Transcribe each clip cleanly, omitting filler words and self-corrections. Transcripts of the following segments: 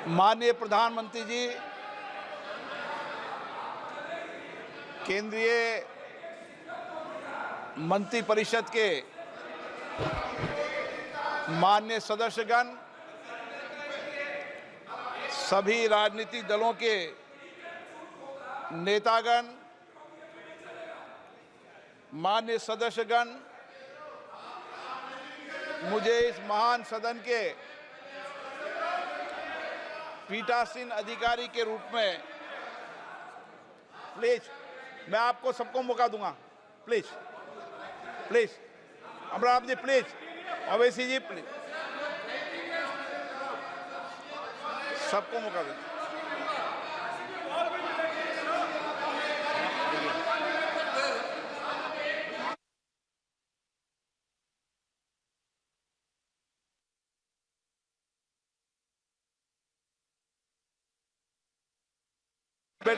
माननीय प्रधानमंत्री जी, केंद्रीय मंत्रिपरिषद के माननीय सदस्यगण, सभी राजनीतिक दलों के नेतागण, माननीय सदस्यगण, मुझे इस महान सदन के पीठासीन अधिकारी के रूप में प्लीज, मैं आपको सबको मौका दूंगा। Please please Amrao ji, please, Owaisi ji, please, सबको मौका दें।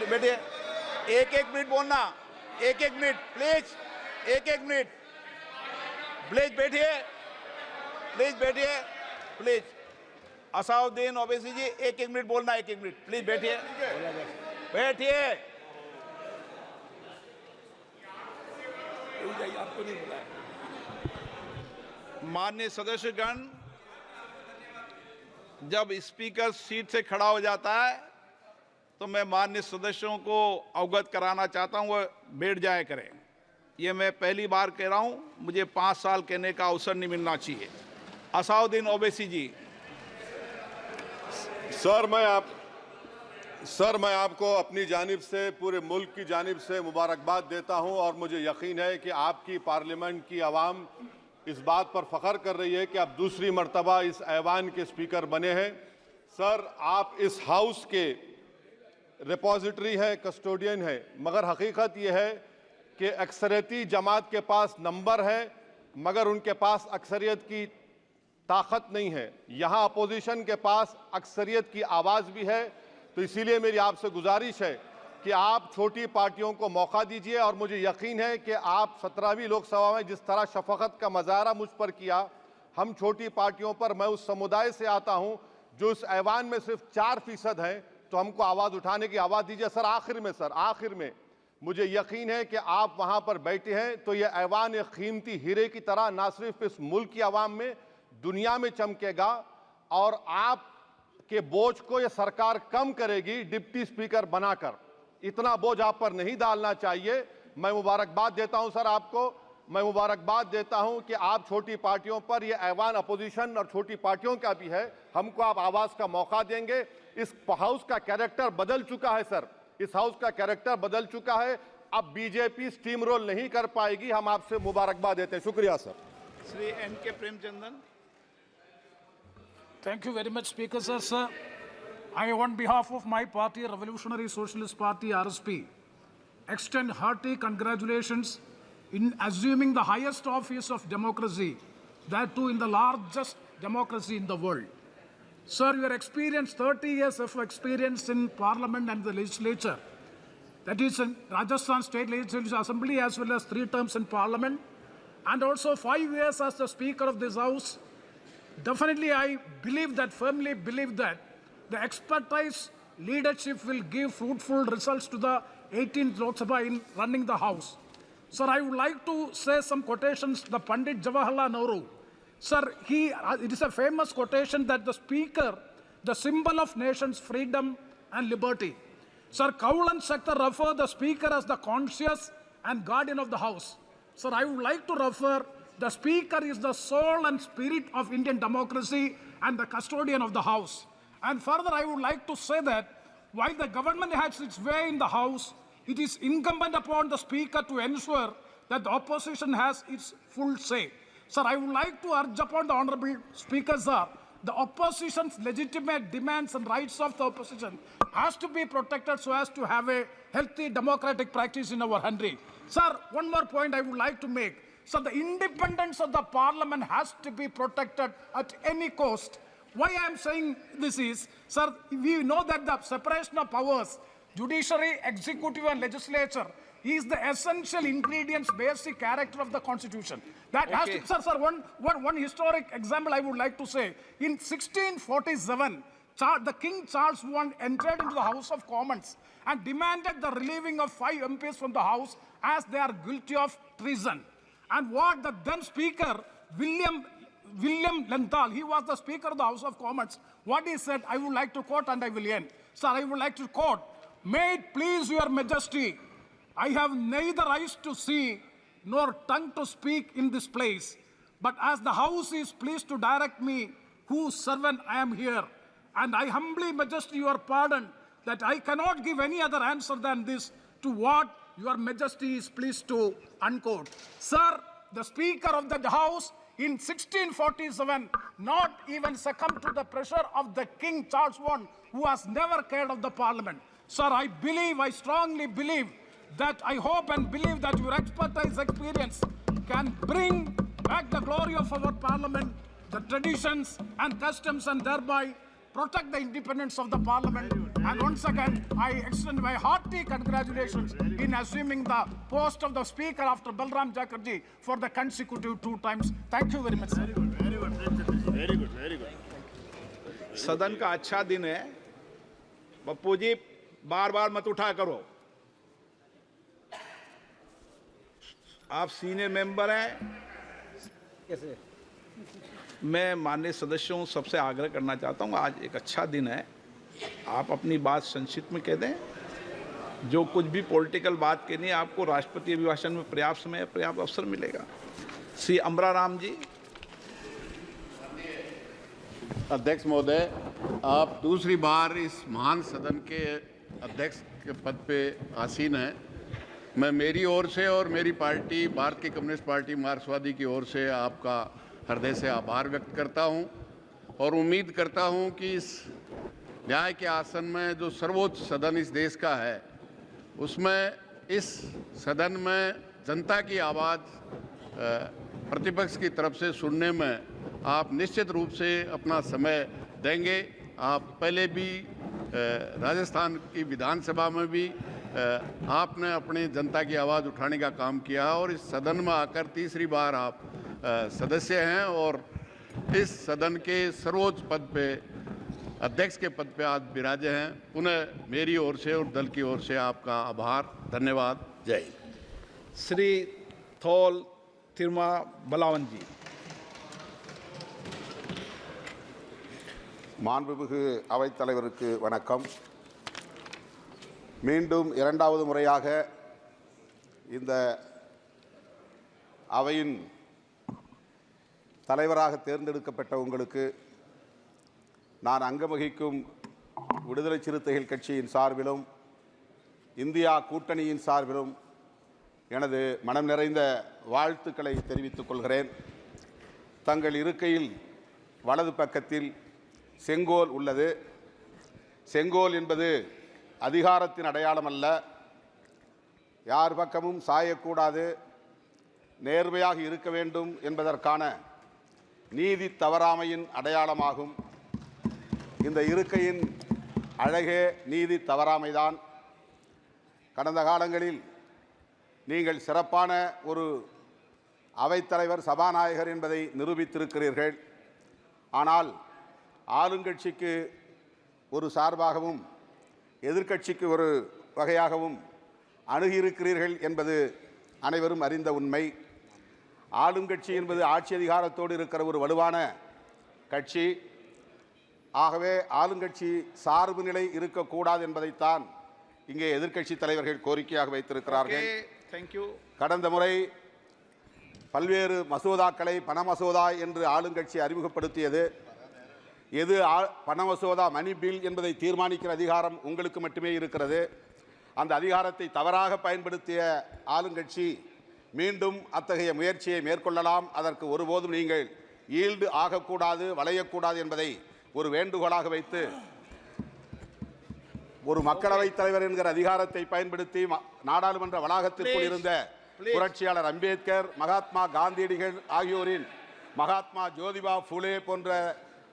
बैठिए, एक एक मिनट बोलना, एक एक मिनट प्लीज, एक एक मिनट प्लीज बैठिए, प्लीज बैठिए, प्लीज। असाउद्दीन ओवैसी जी, एक एक मिनट बोलना, एक एक मिनट प्लीज बैठिए, बैठिए। आपको नहीं बुलाया। माननीय सदस्यगण, जब स्पीकर सीट से खड़ा हो जाता है तो मैं माननीय सदस्यों को अवगत कराना चाहता हूं, वह बैठ जाया करें। ये मैं पहली बार कह रहा हूं, मुझे 5 साल कहने का अवसर नहीं मिलना चाहिए। असाउद्दीन ओवैसी जी। सर, मैं आपको अपनी जानिब से, पूरे मुल्क की जानिब से मुबारकबाद देता हूं और मुझे यकीन है कि आपकी पार्लियामेंट की आवाम इस बात पर फख्र कर रही है कि आप दूसरी मर्तबा इस ऐवान के स्पीकर बने हैं। सर, आप इस हाउस के रिपोजिटरी है, कस्टोडियन है, मगर हकीकत यह है कि अक्सरियती जमात के पास नंबर है मगर उनके पास अक्सरियत की ताकत नहीं है। यहाँ अपोजिशन के पास अक्सरियत की आवाज़ भी है, तो इसीलिए मेरी आपसे गुजारिश है कि आप छोटी पार्टियों को मौका दीजिए और मुझे यकीन है कि आप 17वीं लोकसभा में जिस तरह शफकत का मुजाहरा मुझ पर किया, हम छोटी पार्टियों पर, मैं उस समुदाय से आता हूँ जो इस ऐवान में सिर्फ 4% है, तो हमको आवाज़ उठाने की आवाज़ दीजिए। सर, आखिर में मुझे यकीन है कि आप वहाँ पर बैठे हैं तो ये ऐवान एक कीमती हीरे की तरह ना सिर्फ इस मुल्क की आवाम में, दुनिया में चमकेगा और आपके बोझ को ये सरकार कम करेगी डिप्टी स्पीकर बनाकर। इतना बोझ आप पर नहीं डालना चाहिए। मैं मुबारकबाद देता हूं सर आपको, मैं मुबारकबाद देता हूं कि आप छोटी पार्टियों पर, ये ऐवान अपोजिशन और छोटी पार्टियों का भी है, हमको आप आवाज़ का मौका देंगे। इस हाउस का कैरेक्टर बदल चुका है सर, इस हाउस का कैरेक्टर बदल चुका है। अब बीजेपी स्टीम रोल नहीं कर पाएगी। हम आपसे मुबारकबाद देते हैं। शुक्रिया sir. Shri NK. Premachandran. Thank you very much, Speaker sir. Sir, I, on behalf of my party, Revolutionary Socialist Party (RSP), extend hearty congratulations in assuming the highest office of democracy, that too in the largest democracy in the world. Sir, your experience, 30 years of experience in Parliament and the legislature, that is in Rajasthan State Legislative Assembly as well as 3 terms in Parliament, and also 5 years as the Speaker of this House. Definitely, I believe that, firmly believe that the expertise leadership will give fruitful results to the 18th Lok Sabha in running the House. Sir, I would like to say some quotations. The Pandit Jawaharlal Nehru, sir, it is a famous quotation that the Speaker, the symbol of nation's freedom and liberty. Sir, Kaul and Shakhtar refer the Speaker as the conscious and guardian of the House. Sir, I would like to refer the Speaker is the soul and spirit of Indian democracy and the custodian of the House. And further, I would like to say that while the government has its way in the House, it is incumbent upon the Speaker to ensure that the opposition has its full say. Sir, I would like to urge upon the Honorable Speaker, sir, the opposition's legitimate demands and rights of the opposition has to be protected so as to have a healthy democratic practice in our country. Sir, one more point I would like to make. So the independence of the Parliament has to be protected at any cost. Why I am saying this is, sir, we know that the separation of powers, judiciary, executive and legislature, is the essential ingredients, basic character of the Constitution. That has to, sir, one historic example I would like to say. In 1647, the King Charles I entered into the House of Commons and demanded the relieving of 5 MPs from the House as they are guilty of treason. And what the then Speaker, William Lenthal, he was the Speaker of the House of Commons, what he said, I would like to quote and I will end. Sir, I would like to quote, "May it please your majesty, I have neither eyes to see nor tongue to speak in this place, but as the House is pleased to direct me, whose servant I am here, and I humbly majesty your pardon that I cannot give any other answer than this to what your majesty is pleased to," unquote. Sir, the Speaker of the House in 1647 not even succumbed to the pressure of the King Charles I, who has never cared of the Parliament. Sir, I strongly believe that I hope and believe that your expertise, experience can bring back the glory of our Parliament, the traditions and customs, and thereby protect the independence of the Parliament. And once again, I extend my hearty congratulations in assuming the post of the Speaker after Balram Chatterjee for the consecutive 2 times. Thank you very much, sir. Very good. सदन का अच्छा दिन है। पप्पू जी बार बार मत उठा करो, आप senior member हैं। कैसे मैं माननीय सदस्यों सबसे आग्रह करना चाहता हूं, आज एक अच्छा दिन है, आप अपनी बात संक्षिप्त में कह दें। जो कुछ भी पॉलिटिकल बात कहनी है आपको राष्ट्रपति अभिभाषण में पर्याप्त समय, पर्याप्त अवसर मिलेगा। श्री अमरा राम जी। अध्यक्ष महोदय, आप दूसरी बार इस महान सदन के अध्यक्ष के पद पे आसीन हैं। मैं मेरी ओर से और मेरी पार्टी भारतीय कम्युनिस्ट पार्टी मार्क्सवादी की ओर से आपका हृदय से आभार व्यक्त करता हूं और उम्मीद करता हूं कि इस न्याय के आसन में जो सर्वोच्च सदन इस देश का है, उसमें इस सदन में जनता की आवाज़ प्रतिपक्ष की तरफ से सुनने में आप निश्चित रूप से अपना समय देंगे। आप पहले भी राजस्थान की विधानसभा में भी आपने अपनी जनता की आवाज़ उठाने का काम किया और इस सदन में आकर तीसरी बार आप सदस्य हैं और इस सदन के सर्वोच्च पद पे, अध्यक्ष के पद पे आज विराजे हैं। पुनः मेरी ओर से और दल की ओर से आपका आभार, धन्यवाद, जय हिंद। श्री थोल तिरुमा बलावन जी। மாண்புமிகு அவைத்தலைவருக்கு வணக்கம். மீண்டும் இரண்டாவது முறையாக இந்த அவையின் தலைவராக தேர்ந்தெடுக்கப்பட்ட உங்களுக்கு நான் அங்கவகிக்கும் விடுதலை சிறுத்தைகள் கட்சியின் சார்பிலும் இந்தியா கூட்டணியின் சார்பிலும் எனது மனம் நிறைந்த வாழ்த்துக்களை தெரிவித்துக் கொள்கிறேன். தங்கள் இருக்கையில் வலது பக்கத்தில் செங்கோல் உள்ளது. செங்கோல் என்பது அதிகாரத்தின் அடையாளம் அல்ல, யார் பக்கமும் சாயக்கூடாது, நேர்மையாக இருக்க வேண்டும் என்பதற்கான நீதி தவறாமையின் அடையாளமாகும். இந்த இருக்கையின் அழகே நீதி தவறாமைதான். கடந்த காலங்களில் நீங்கள் சிறப்பான ஒரு அவைத்தலைவர், சபாநாயகர் என்பதை நிரூபித்திருக்கிறீர்கள். ஆனால் ஆளுங்கட்சிக்கு ஒரு சார்பாகவும் எதிர்க்கட்சிக்கு ஒரு வகையாகவும் அணுகியிருக்கிறீர்கள் என்பது அனைவரும் அறிந்த உண்மை. ஆளுங்கட்சி என்பது ஆட்சி அதிகாரத்தோடு இருக்கிற ஒரு வலுவான கட்சி. ஆகவே ஆளுங்கட்சி சார்பு நிலை இருக்கக்கூடாது என்பதைத்தான் இங்கே எதிர்க்கட்சி தலைவர்கள் கோரிக்கையாக வைத்திருக்கிறார்கள். கடந்த முறை பல்வேறு மசோதாக்களை பண மசோதா என்று ஆளுங்கட்சி அறிமுகப்படுத்தியது. எது பண மசோதா, மணி பில் என்பதை தீர்மானிக்கிற அதிகாரம் உங்களுக்கு மட்டுமே இருக்கிறது. அந்த அதிகாரத்தை தவறாக பயன்படுத்திய ஆளுங்கட்சி மீண்டும் அத்தகைய முயற்சியை மேற்கொள்ளலாம். அதற்கு ஒருபோதும் நீங்கள் ஈல்டு ஆகக்கூடாது, வளையக்கூடாது என்பதை ஒரு வேண்டுகோளாக வைத்து ஒரு மக்களவைத் தலைவர் என்கிற அதிகாரத்தை பயன்படுத்தி நாடாளுமன்ற வளாகத்திற்குள் இருந்த புரட்சியாளர் அம்பேத்கர், மகாத்மா காந்தியடிகள் ஆகியோரின், மகாத்மா ஜோதிபா ஃபுலே போன்ற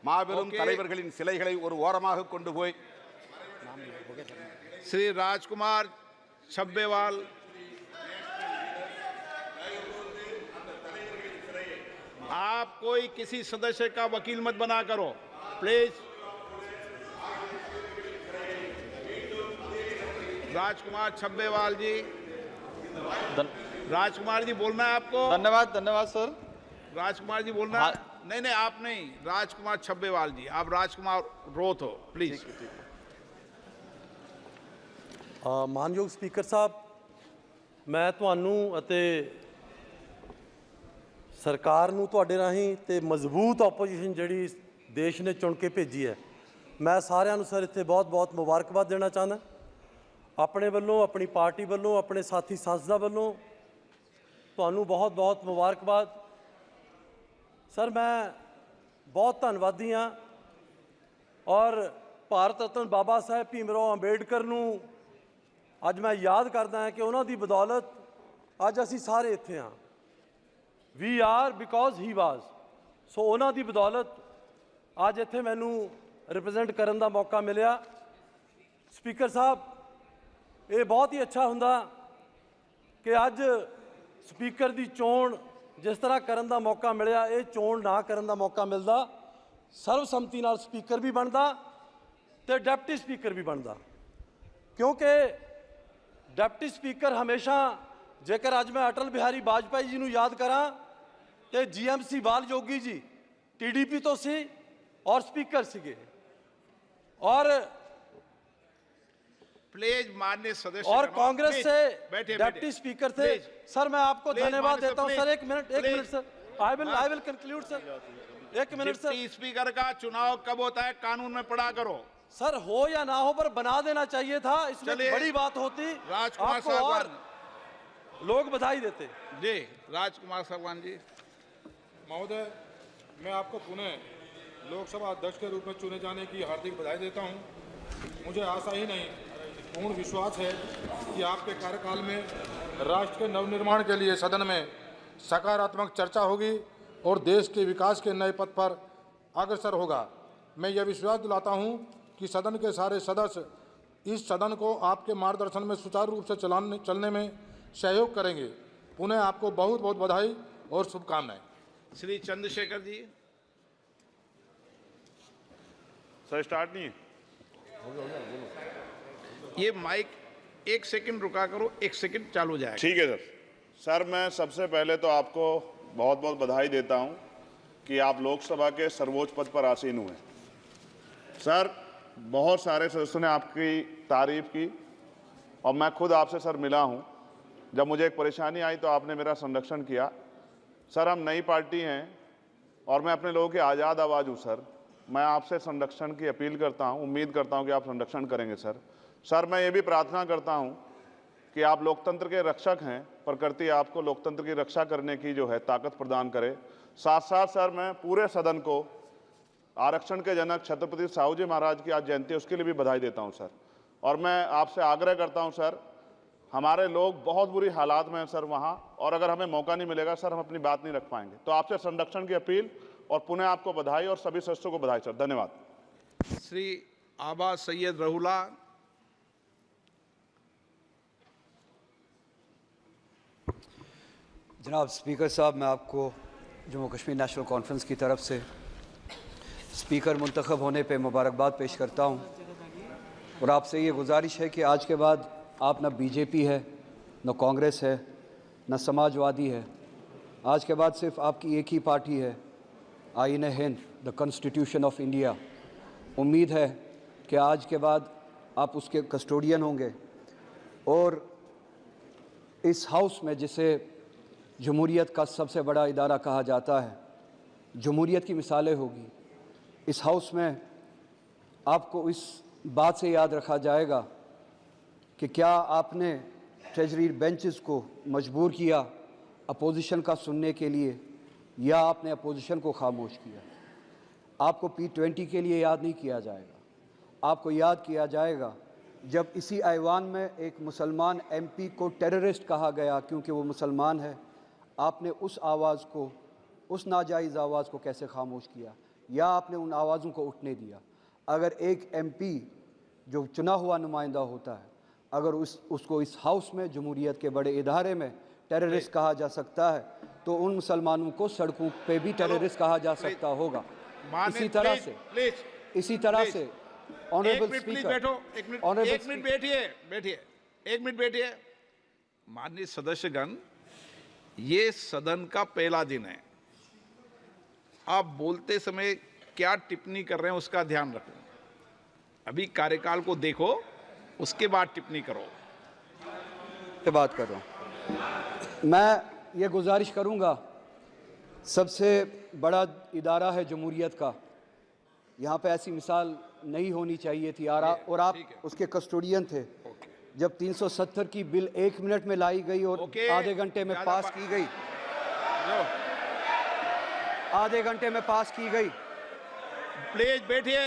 மாபெரும் தலைவர்களின் சிலைகளை ஒரு ஓரமாக கொண்டு போய் श्री राजकुमार छब्बेवाल। आप कोई किसी सदस्य का वकील मत बना करो प्लीज। राजकुमार छब्बेवाल जी, राजकुमार जी बोलना है आपको। धन्यवाद धन्यवाद सर। राजकुमार जी बोलना है। नहीं नहीं, आप नहीं, राजकुमार छब्बेवाल जी, आप राजकुमार रोथ हो, प्लीज। ਮਾਨਯੋਗ ਸਪੀਕਰ ਸਾਹਿਬ, ਮੈਂ ਤੁਹਾਨੂੰ ਅਤੇ ਸਰਕਾਰ ਨੂੰ ਤੁਹਾਡੇ ਰਾਹੀਂ ਤੇ ਮਜ਼ਬੂਤ ਆਪੋਜੀਸ਼ਨ ਜਿਹੜੀ ਦੇਸ਼ ਨੇ ਚੁਣ ਕੇ ਭੇਜੀ ਹੈ, ਮੈਂ ਸਾਰਿਆਂ ਨੂੰ ਸਰ ਇੱਥੇ ਬਹੁਤ-ਬਹੁਤ ਮੁਬਾਰਕਬਾਦ ਦੇਣਾ ਚਾਹੁੰਦਾ। ਆਪਣੇ ਵੱਲੋਂ, ਆਪਣੀ ਪਾਰਟੀ ਵੱਲੋਂ, ਆਪਣੇ ਸਾਥੀ ਸੰਸਦਾਂ ਵੱਲੋਂ ਤੁਹਾਨੂੰ ਬਹੁਤ-ਬਹੁਤ ਮੁਬਾਰਕਬਾਦ। ਸਰ ਮੈਂ ਬਹੁਤ ਧੰਨਵਾਦੀ ਹਾਂ ਔਰ ਭਾਰਤ ਰਤਨ ਬਾਬਾ ਸਾਹਿਬ ਭੀਮ ਰਾਓ ਅੰਬੇਡਕਰ ਨੂੰ ਅੱਜ ਮੈਂ ਯਾਦ ਕਰਦਾ ਹਾਂ ਕਿ ਉਹਨਾਂ ਦੀ ਬਦੌਲਤ ਅੱਜ ਅਸੀਂ ਸਾਰੇ ਇੱਥੇ ਹਾਂ। ਵੀ ਆਰ ਬਿਕੋਜ਼ ਹੀ ਵਾਜ਼। ਸੋ ਉਹਨਾਂ ਦੀ ਬਦੌਲਤ ਅੱਜ ਇੱਥੇ ਮੈਨੂੰ ਰਿਪਰੈਜ਼ੈਂਟ ਕਰਨ ਦਾ ਮੌਕਾ ਮਿਲਿਆ। ਸਪੀਕਰ ਸਾਹਿਬ, ਇਹ ਬਹੁਤ ਹੀ ਅੱਛਾ ਹੁੰਦਾ ਕਿ ਅੱਜ ਸਪੀਕਰ ਦੀ ਚੋਣ ਜਿਸ ਤਰ੍ਹਾਂ ਕਰਨ ਦਾ ਮੌਕਾ ਮਿਲਿਆ, ਇਹ ਚੋਣ ਨਾ ਕਰਨ ਦਾ ਮੌਕਾ ਮਿਲਦਾ, ਸਰਵਸੰਮਤੀ ਨਾਲ ਸਪੀਕਰ ਵੀ ਬਣਦਾ ਤੇ ਡਿਪਟੀ ਸਪੀਕਰ ਵੀ ਬਣਦਾ। ਕਿਉਂਕਿ ਡਿਪਟੀ ਸਪੀਕਰ ਹਮੇਸ਼ਾ, ਜੇਕਰ ਅੱਜ ਮੈਂ ਅਟਲ ਬਿਹਾਰੀ ਵਾਜਪਾਈ ਜੀ ਨੂੰ ਯਾਦ ਕਰਾਂ ਤੇ GMC ਬਾਲ ਜੋਗੀ ਜੀ TDP ਤੋਂ ਸੀ ਔਰ ਸਪੀਕਰ ਸੀਗੇ ਔਰ प्लीज माननीय सदस्य और कांग्रेस से बैठे डिप्टी स्पीकर थे। सर मैं आपको धन्यवाद देता हूं। सर एक minute sir, I will conclude sir. एक मिनट सर। डिप्टी स्पीकर का चुनाव कब होता है कानून में पढ़ा करो। सर हो या ना हो पर बना देना चाहिए था, इसमें बड़ी बात होती, राजकुमार आपको और लोग बधाई देते। जी राजकुमार साहबान जी। महोदय, मैं आपको पुनः लोकसभा अध्यक्ष के रूप में चुने जाने की हार्दिक बधाई देता हूं। मुझे आशा ही नहीं, पूर्ण विश्वास है कि आपके कार्यकाल में राष्ट्र के नवनिर्माण के लिए सदन में सकारात्मक चर्चा होगी और देश के विकास के नए पथ पर अग्रसर होगा। मैं यह विश्वास दिलाता हूं कि सदन के सारे सदस्य इस सदन को आपके मार्गदर्शन में सुचारू रूप से चलने में सहयोग करेंगे। पुनः आपको बहुत बहुत बधाई और शुभकामनाएं। श्री चंद्रशेखर जी। सर स्टार्ट नहीं है। ये माइक 1 सेकंड रुका करो, 1 सेकंड चालू हो जाएगा। ठीक है सर। सर मैं सबसे पहले तो आपको बहुत बहुत बधाई देता हूं कि आप लोकसभा के सर्वोच्च पद पर आसीन हुए। सर बहुत सारे सदस्यों ने आपकी तारीफ की और मैं खुद आपसे सर मिला हूं। जब मुझे एक परेशानी आई तो आपने मेरा संरक्षण किया। सर हम नई पार्टी हैं और मैं अपने लोगों की आज़ाद आवाज़ हूँ सर। मैं आपसे संरक्षण की अपील करता हूँ, उम्मीद करता हूँ कि आप संरक्षण करेंगे सर। सर मैं ये भी प्रार्थना करता हूँ कि आप लोकतंत्र के रक्षक हैं, प्रकृति आपको लोकतंत्र की रक्षा करने की जो है ताकत प्रदान करे। साथ साथ सर मैं पूरे सदन को आरक्षण के जनक छत्रपति साहू जी महाराज की आज जयंती है उसके लिए भी बधाई देता हूँ सर। और मैं आपसे आग्रह करता हूँ सर, हमारे लोग बहुत बुरी हालात में हैं सर वहाँ, और अगर हमें मौका नहीं मिलेगा सर हम अपनी बात नहीं रख पाएंगे। तो आपसे संरक्षण की अपील और पुनः आपको बधाई और सभी सदस्यों को बधाई सर। धन्यवाद। श्री आबा सैयद रहुला। जनाब स्पीकर साहब, मैं आपको जम्मू कश्मीर नेशनल कॉन्फ्रेंस की तरफ से स्पीकर मुंतखब होने पे मुबारकबाद पेश करता हूँ और आपसे ये गुजारिश है कि आज के बाद आप न बीजेपी है, न कांग्रेस है, न समाजवादी है। आज के बाद सिर्फ आपकी एक ही पार्टी है, आईन Hind, the constitution of India. उम्मीद है कि आज के बाद आप उसके कस्टोडियन होंगे और इस हाउस में, जिसे जमहूरियत का सबसे बड़ा इदारा कहा जाता है, जमहूरियत की मिसालें होगी। इस हाउस में आपको इस बात से याद रखा जाएगा कि क्या आपने ट्रेजरी बेंचेस को मजबूर किया अपोजिशन का सुनने के लिए, या आपने अपोजिशन को खामोश किया। आपको P20 के लिए याद नहीं किया जाएगा, आपको याद किया जाएगा जब इसी ऐवान में एक मुसलमान MP को टेररिस्ट कहा गया क्योंकि वो मुसलमान है। आपने उस आवाज़ को, उस नाजायज़ आवाज़ को कैसे खामोश किया, या आपने उन आवाज़ों को उठने दिया। अगर एक MP जो चुना हुआ नुमाइंदा होता है, अगर उसको इस हाउस में जमहूरियत के बड़े इदारे में टेररिस्ट कहा जा सकता है, तो उन मुसलमानों को सड़कों पे भी टेररिस्ट कहा जा सकता होगा। इसी तरह से ऑनरेबल स्पीकर, एक मिनट बैठिए। एक मिनट बैठिए। माननीय सदस्यगण, ये सदन का पहला दिन है। आप बोलते समय क्या टिप्पणी कर रहे हैं उसका ध्यान रखो। अभी कार्यकाल को देखो, उसके बाद टिप्पणी करो। पे बात कर रहा हूँ। मैं ये गुजारिश करूँगा, सबसे बड़ा इदारा है जमहूरियत का, यहाँ पे ऐसी मिसाल नहीं होनी चाहिए थी। और आप उसके कस्टोडियन थे जब 370 की बिल 1 मिनट में लाई गई और आधे घंटे में पास की गई। आधे घंटे में पास की गई। प्लीज बैठिए।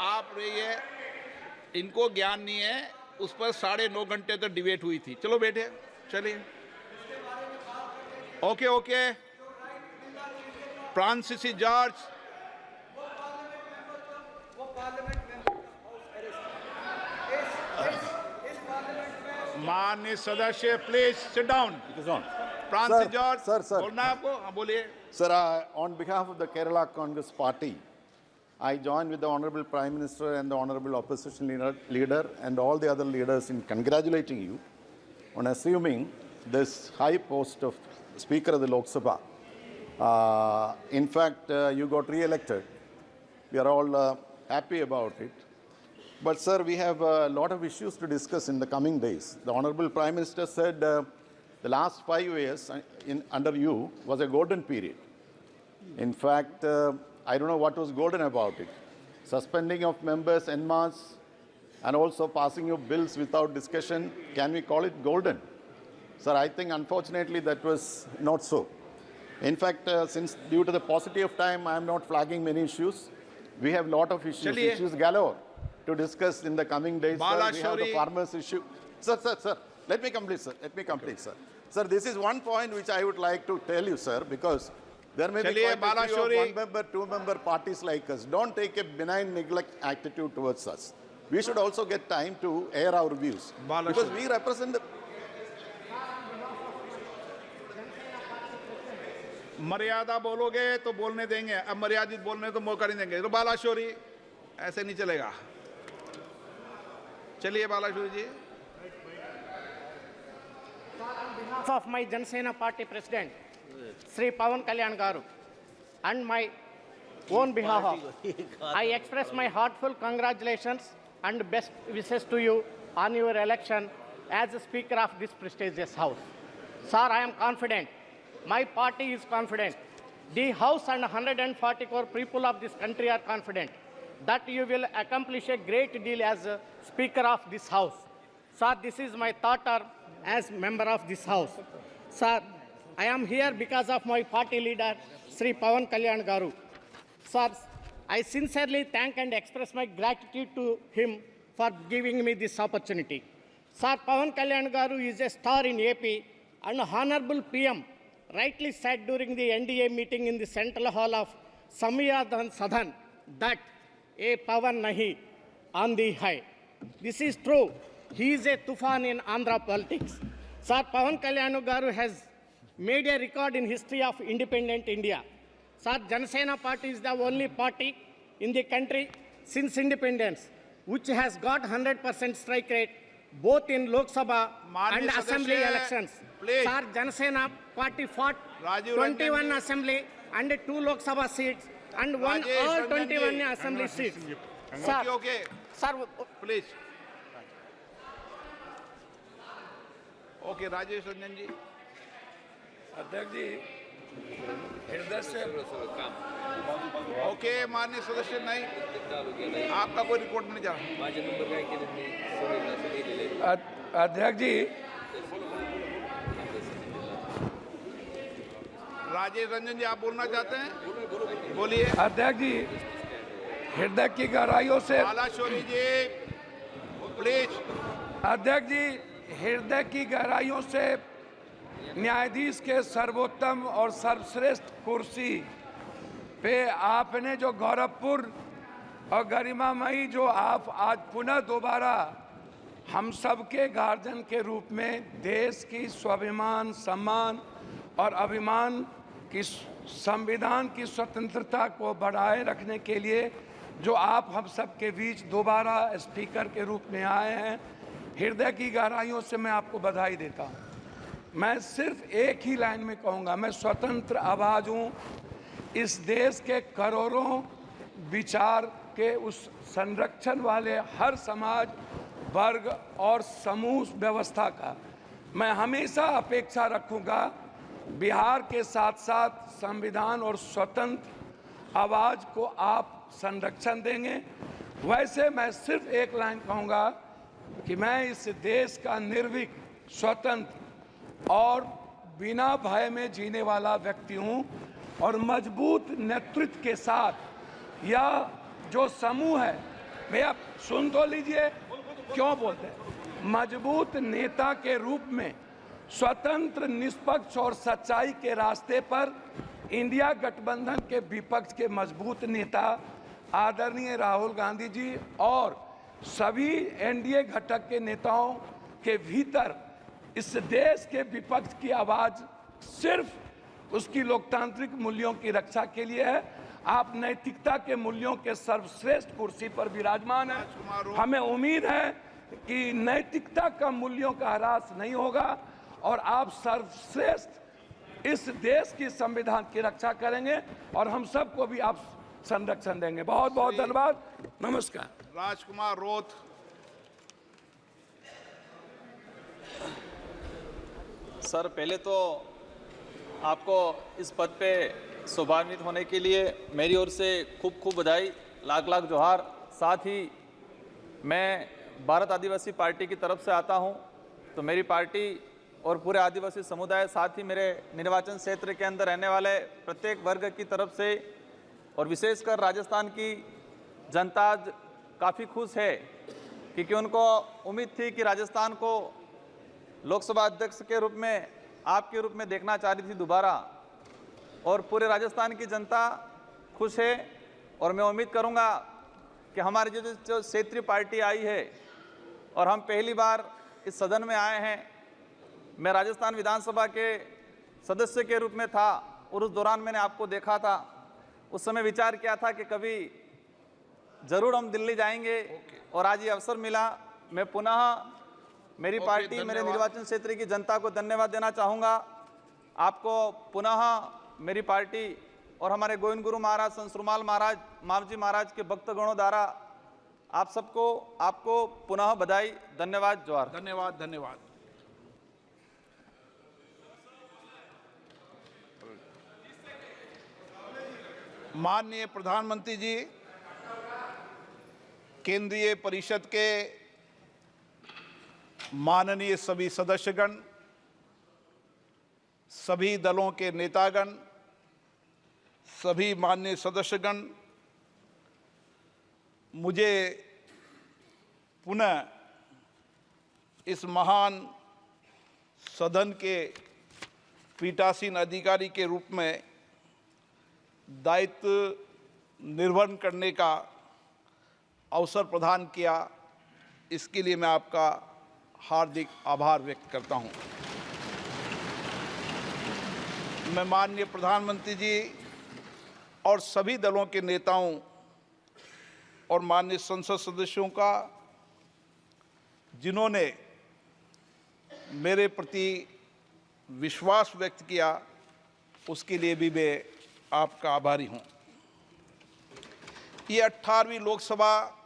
आप रहिए, इनको ज्ञान नहीं है, उस पर 9.5 घंटे तक डिबेट हुई थी। चलो बैठे, चलिए। Okay okay. Francis George. माननीय सदस्य, please sit down. Francis George, बोलना है आपको? हाँ बोलिए। Sir, on behalf of the Kerala Congress Party, I join with the Honorable Prime Minister and the Honorable Opposition leader and all the other leaders in congratulating you on assuming this high post of Speaker of the Lok Sabha. In fact, you got re-elected. We are all happy about it. But sir, we have a lot of issues to discuss in the coming days. The Honorable Prime Minister said the last 5 years under you was a golden period. In fact, I don't know what was golden about it. Suspending of members en masse and also passing of bills without discussion, can we call it golden? Sir, I think unfortunately that was not so. In fact, since due to the paucity of time, I am not flagging many issues. We have a lot of issues galore to discuss in the coming days. Sir, we have the farmers issue. Sir, let me complete, sir. Let me complete, sir. Sir, this is one point which I would like to tell you, sir, because there may be quite a few of one-member, two-member parties like us. Don't take a benign neglect attitude towards us. We should also get time to air our views. Because we represent the... मर्यादा बोलोगे तो बोलने देंगे, अब मर्यादित बोलने तो मौका नहीं देंगे। तो बालाशोरी, ऐसे नहीं चलेगा। चलिए बालाशोरी जी। Of my Janasena Party President, Sri Pawan Kalyan Garu, and my own behalf, I express my heartfelt congratulations and best wishes to you on your election as the Speaker of this prestigious House. Sir, I am confident. My party is confident. The House and 140 crore people of this country are confident that you will accomplish a great deal as Speaker of this House. Sir, this is my thought as member of this House. Sir, I am here because of my party leader, Sri Pawan Kalyan Garu. Sir, I sincerely thank and express my gratitude to him for giving me this opportunity. Sir, Pawan Kalyan Garu is a star in AP, and Honorable PM rightly said during the NDA meeting in the Central Hall of Samyadan Sadhan that a Pawan nahi on the high. This is true. He is a tufan in Andhra politics. Sir, Pawan Kalyan Garu has made a record in history of independent India. Sir, Janasena Party is the only party in the country since independence which has got 100% strike rate both in Lok Sabha and Assembly elections. Please. Sir, Janasena Party fought 21 Assembly and 2 Lok Sabha seats and won all 21 Assembly seats. Sir, Okay. Sir, Please. Okay, Rajesh Ranjan ji. अध्यक्ष जी, हृदय से okay, माननीय सदस्य नहीं, आपका कोई record नहीं जा रहा। अध्यक्ष जी, राजेश रंजन जी, आप बोलना चाहते हैं? बोलिए। अध्यक्ष जी, हृदय की गहराइयों से बालाशोरी जी, प्लीज। अध्यक्ष जी, हृदय की गहराइयों से न्यायाधीश के सर्वोत्तम और सर्वश्रेष्ठ कुर्सी पे आपने जो गौरवपूर्ण और गरिमामयी जो आप आज पुनः दोबारा हम सबके गार्जियन के रूप में देश की स्वाभिमान, सम्मान और अभिमान की संविधान की स्वतंत्रता को बढ़ाए रखने के लिए जो आप हम सब के बीच दोबारा स्पीकर के रूप में आए हैं, हृदय की गहराइयों से मैं आपको बधाई देता हूं। मैं सिर्फ एक ही लाइन में कहूंगा, मैं स्वतंत्र आवाज हूं इस देश के करोड़ों विचार के उस संरक्षण वाले हर समाज वर्ग और समूह व्यवस्था का। मैं हमेशा अपेक्षा रखूंगा बिहार के साथ साथ संविधान और स्वतंत्र आवाज को आप संरक्षण देंगे। वैसे मैं सिर्फ एक लाइन कहूंगा कि मैं इस देश का निर्भीक, स्वतंत्र और बिना भय में जीने वाला व्यक्ति हूं और मजबूत नेतृत्व के साथ यह जो समूह है, भैया सुन तो लीजिए, क्यों बोलते हैं, मजबूत नेता के रूप में स्वतंत्र, निष्पक्ष और सच्चाई के रास्ते पर इंडिया गठबंधन के विपक्ष के मजबूत नेता आदरणीय राहुल गांधी जी और सभी एनडीए घटक के नेताओं के भीतर इस देश के विपक्ष की आवाज सिर्फ उसकी लोकतांत्रिक मूल्यों की रक्षा के लिए है। आप नैतिकता के मूल्यों के सर्वश्रेष्ठ कुर्सी पर विराजमान हैं। हमें उम्मीद है कि नैतिकता का मूल्यों का ह्रास नहीं होगा और आप सर्वश्रेष्ठ इस देश की संविधान की रक्षा करेंगे और हम सबको भी आप संरक्षण देंगे। बहुत बहुत धन्यवाद। नमस्कार। राजकुमार रोथ। सर, पहले तो आपको इस पद पे शोभान्वित होने के लिए मेरी ओर से खूब खूब बधाई, लाख लाख जोहार। साथ ही मैं भारत आदिवासी पार्टी की तरफ से आता हूं, तो मेरी पार्टी और पूरे आदिवासी समुदाय, साथ ही मेरे निर्वाचन क्षेत्र के अंदर रहने वाले प्रत्येक वर्ग की तरफ से और विशेषकर राजस्थान की जनता आज काफ़ी खुश है, क्योंकि उनको उम्मीद थी कि राजस्थान को लोकसभा अध्यक्ष के रूप में, आपके रूप में देखना चाह रही थी दोबारा, और पूरे राजस्थान की जनता खुश है। और मैं उम्मीद करूंगा कि हमारी जो क्षेत्रीय पार्टी आई है और हम पहली बार इस सदन में आए हैं, मैं राजस्थान विधानसभा के सदस्य के रूप में था और उस दौरान मैंने आपको देखा था। उस समय विचार किया था कि कभी जरूर हम दिल्ली जाएंगे और आज ये अवसर मिला। मैं पुनः मेरी पार्टी, मेरे निर्वाचन क्षेत्र की जनता को धन्यवाद देना चाहूँगा। आपको पुनः मेरी पार्टी और हमारे गोविंद गुरु महाराज, संत सुरमाल महाराज, मावजी महाराज के भक्तगणों द्वारा आप सबको, आपको पुनः बधाई, धन्यवाद, जोहार। धन्यवाद, धन्यवाद। माननीय प्रधानमंत्री जी, केंद्रीय परिषद के माननीय सभी सदस्यगण, सभी दलों के नेतागण, सभी माननीय सदस्यगण, मुझे पुनः इस महान सदन के पीठासीन अधिकारी के रूप में दायित्व निर्वहन करने का अवसर प्रदान किया, इसके लिए मैं आपका हार्दिक आभार व्यक्त करता हूं। मैं माननीय प्रधानमंत्री जी और सभी दलों के नेताओं और माननीय संसद सदस्यों का, जिन्होंने मेरे प्रति विश्वास व्यक्त किया, उसके लिए भी मैं आपका आभारी हूं। ये 18वीं लोकसभा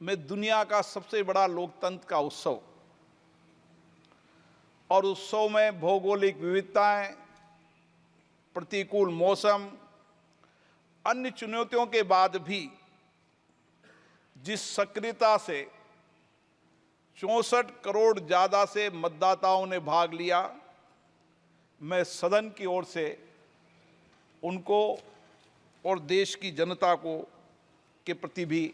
में दुनिया का सबसे बड़ा लोकतंत्र का उत्सव, और उत्सव में भौगोलिक विविधताएं, प्रतिकूल मौसम, अन्य चुनौतियों के बाद भी जिस सक्रियता से 64 करोड़ ज़्यादा से मतदाताओं ने भाग लिया, मैं सदन की ओर से उनको और देश की जनता को के प्रति भी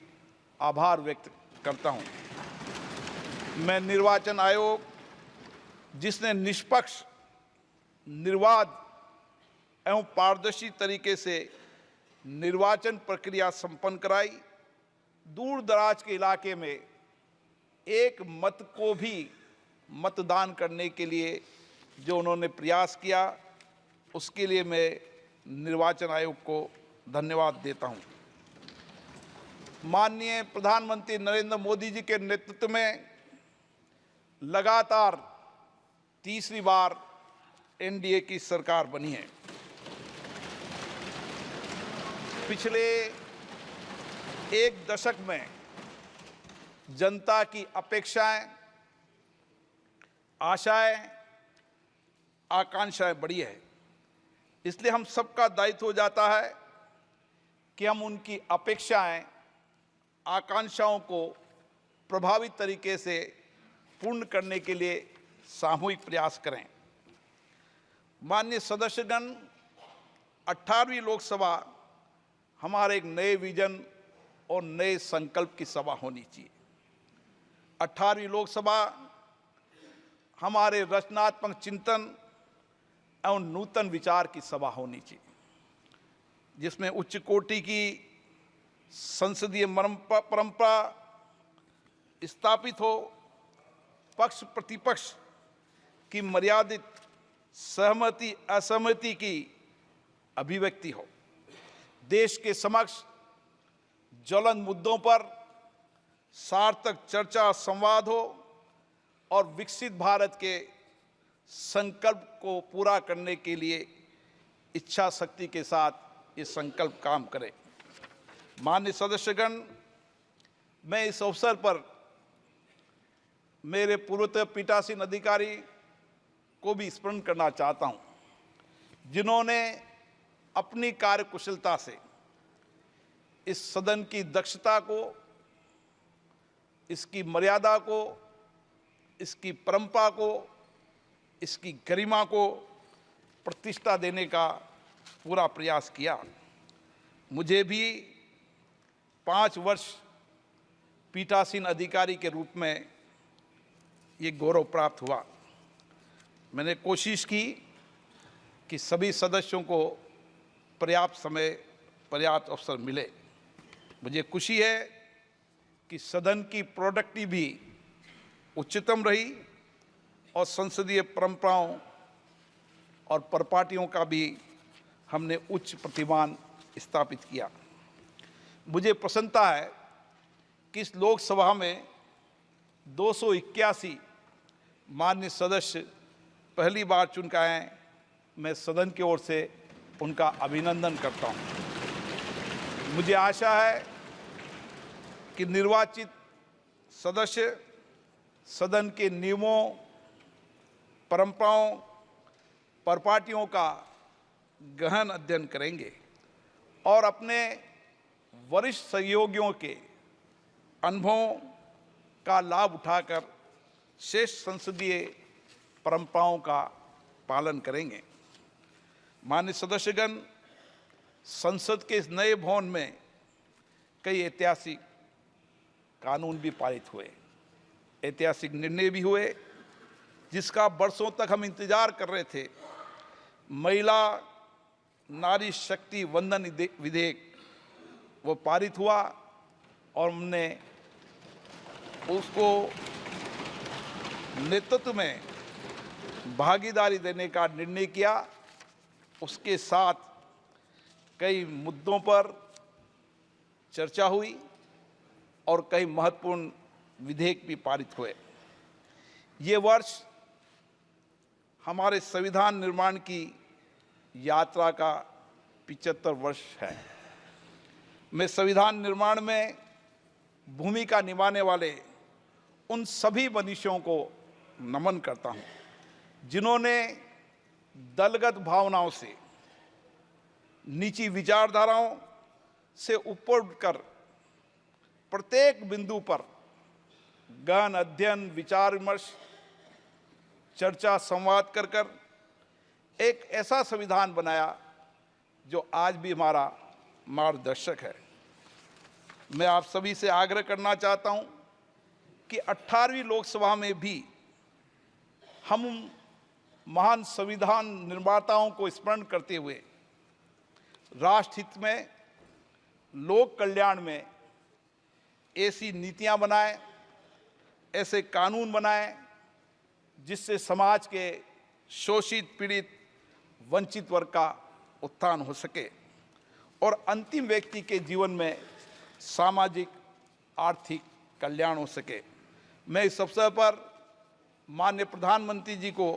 आभार व्यक्त करता हूं। मैं निर्वाचन आयोग, जिसने निष्पक्ष, निर्बाध एवं पारदर्शी तरीके से निर्वाचन प्रक्रिया संपन्न कराई, दूर दराज के इलाके में एक मत को भी मतदान करने के लिए जो उन्होंने प्रयास किया, उसके लिए मैं निर्वाचन आयोग को धन्यवाद देता हूं। माननीय प्रधानमंत्री नरेंद्र मोदी जी के नेतृत्व में लगातार तीसरी बार एनडीए की सरकार बनी है। पिछले एक दशक में जनता की अपेक्षाएं, आशाएं, आकांक्षाएं बढ़ी है। इसलिए हम सबका दायित्व हो जाता है कि हम उनकी अपेक्षाएं, आकांक्षाओं को प्रभावी तरीके से पूर्ण करने के लिए सामूहिक प्रयास करें। माननीय सदस्यगण, 18वीं लोकसभा हमारे एक नए विजन और नए संकल्प की सभा होनी चाहिए। 18वीं लोकसभा हमारे रचनात्मक चिंतन एवं नूतन विचार की सभा होनी चाहिए, जिसमें उच्च कोटि की संसदीय परंपरा स्थापित हो, पक्ष प्रतिपक्ष की मर्यादित सहमति असहमति की अभिव्यक्ति हो, देश के समक्ष ज्वलंत मुद्दों पर सार्थक चर्चा संवाद हो और विकसित भारत के संकल्प को पूरा करने के लिए इच्छा शक्ति के साथ ये संकल्प काम करे। माननीय सदस्यगण, मैं इस अवसर पर मेरे पूर्वतः पीठासीन अधिकारी को भी स्मरण करना चाहता हूं, जिन्होंने अपनी कार्यकुशलता से इस सदन की दक्षता को, इसकी मर्यादा को, इसकी परंपरा को, इसकी गरिमा को प्रतिष्ठा देने का पूरा प्रयास किया। मुझे भी 5 वर्ष पीठासीन अधिकारी के रूप में ये गौरव प्राप्त हुआ। मैंने कोशिश की कि सभी सदस्यों को पर्याप्त समय, पर्याप्त अवसर मिले। मुझे खुशी है कि सदन की प्रोडक्टिविटी भी उच्चतम रही और संसदीय परंपराओं और परिपाटियों का भी हमने उच्च प्रतिमान स्थापित किया। मुझे प्रसन्नता है कि इस लोकसभा में 281 माननीय सदस्य पहली बार चुन के आए हैं। मैं सदन की ओर से उनका अभिनंदन करता हूं। मुझे आशा है कि निर्वाचित सदस्य सदन के नियमों, परंपराओं, परिपाटियों का गहन अध्ययन करेंगे और अपने वरिष्ठ सहयोगियों के अनुभवों का लाभ उठाकर शेष संसदीय परंपराओं का पालन करेंगे। माननीय सदस्यगण, संसद के इस नए भवन में कई ऐतिहासिक कानून भी पारित हुए, ऐतिहासिक निर्णय भी हुए, जिसका बरसों तक हम इंतजार कर रहे थे। महिला नारी शक्ति वंदन विधेयक वो पारित हुआ और हमने उसको नेतृत्व में भागीदारी देने का निर्णय किया। उसके साथ कई मुद्दों पर चर्चा हुई और कई महत्वपूर्ण विधेयक भी पारित हुए। ये वर्ष हमारे संविधान निर्माण की यात्रा का 75 वर्ष है। मैं संविधान निर्माण में भूमिका निभाने वाले उन सभी मनीषियों को नमन करता हूं, जिन्होंने दलगत भावनाओं से, निजी विचारधाराओं से ऊपर उठकर प्रत्येक बिंदु पर गहन अध्ययन, विचार विमर्श, चर्चा, संवाद कर एक ऐसा संविधान बनाया जो आज भी हमारा मार्गदर्शक है। मैं आप सभी से आग्रह करना चाहता हूं कि 18वीं लोकसभा में भी हम महान संविधान निर्माताओं को स्मरण करते हुए राष्ट्र हित में, लोक कल्याण में ऐसी नीतियां बनाएं, ऐसे कानून बनाएं जिससे समाज के शोषित, पीड़ित, वंचित वर्ग का उत्थान हो सके और अंतिम व्यक्ति के जीवन में सामाजिक आर्थिक कल्याण हो सके। मैं इस अवसर पर माननीय प्रधानमंत्री जी को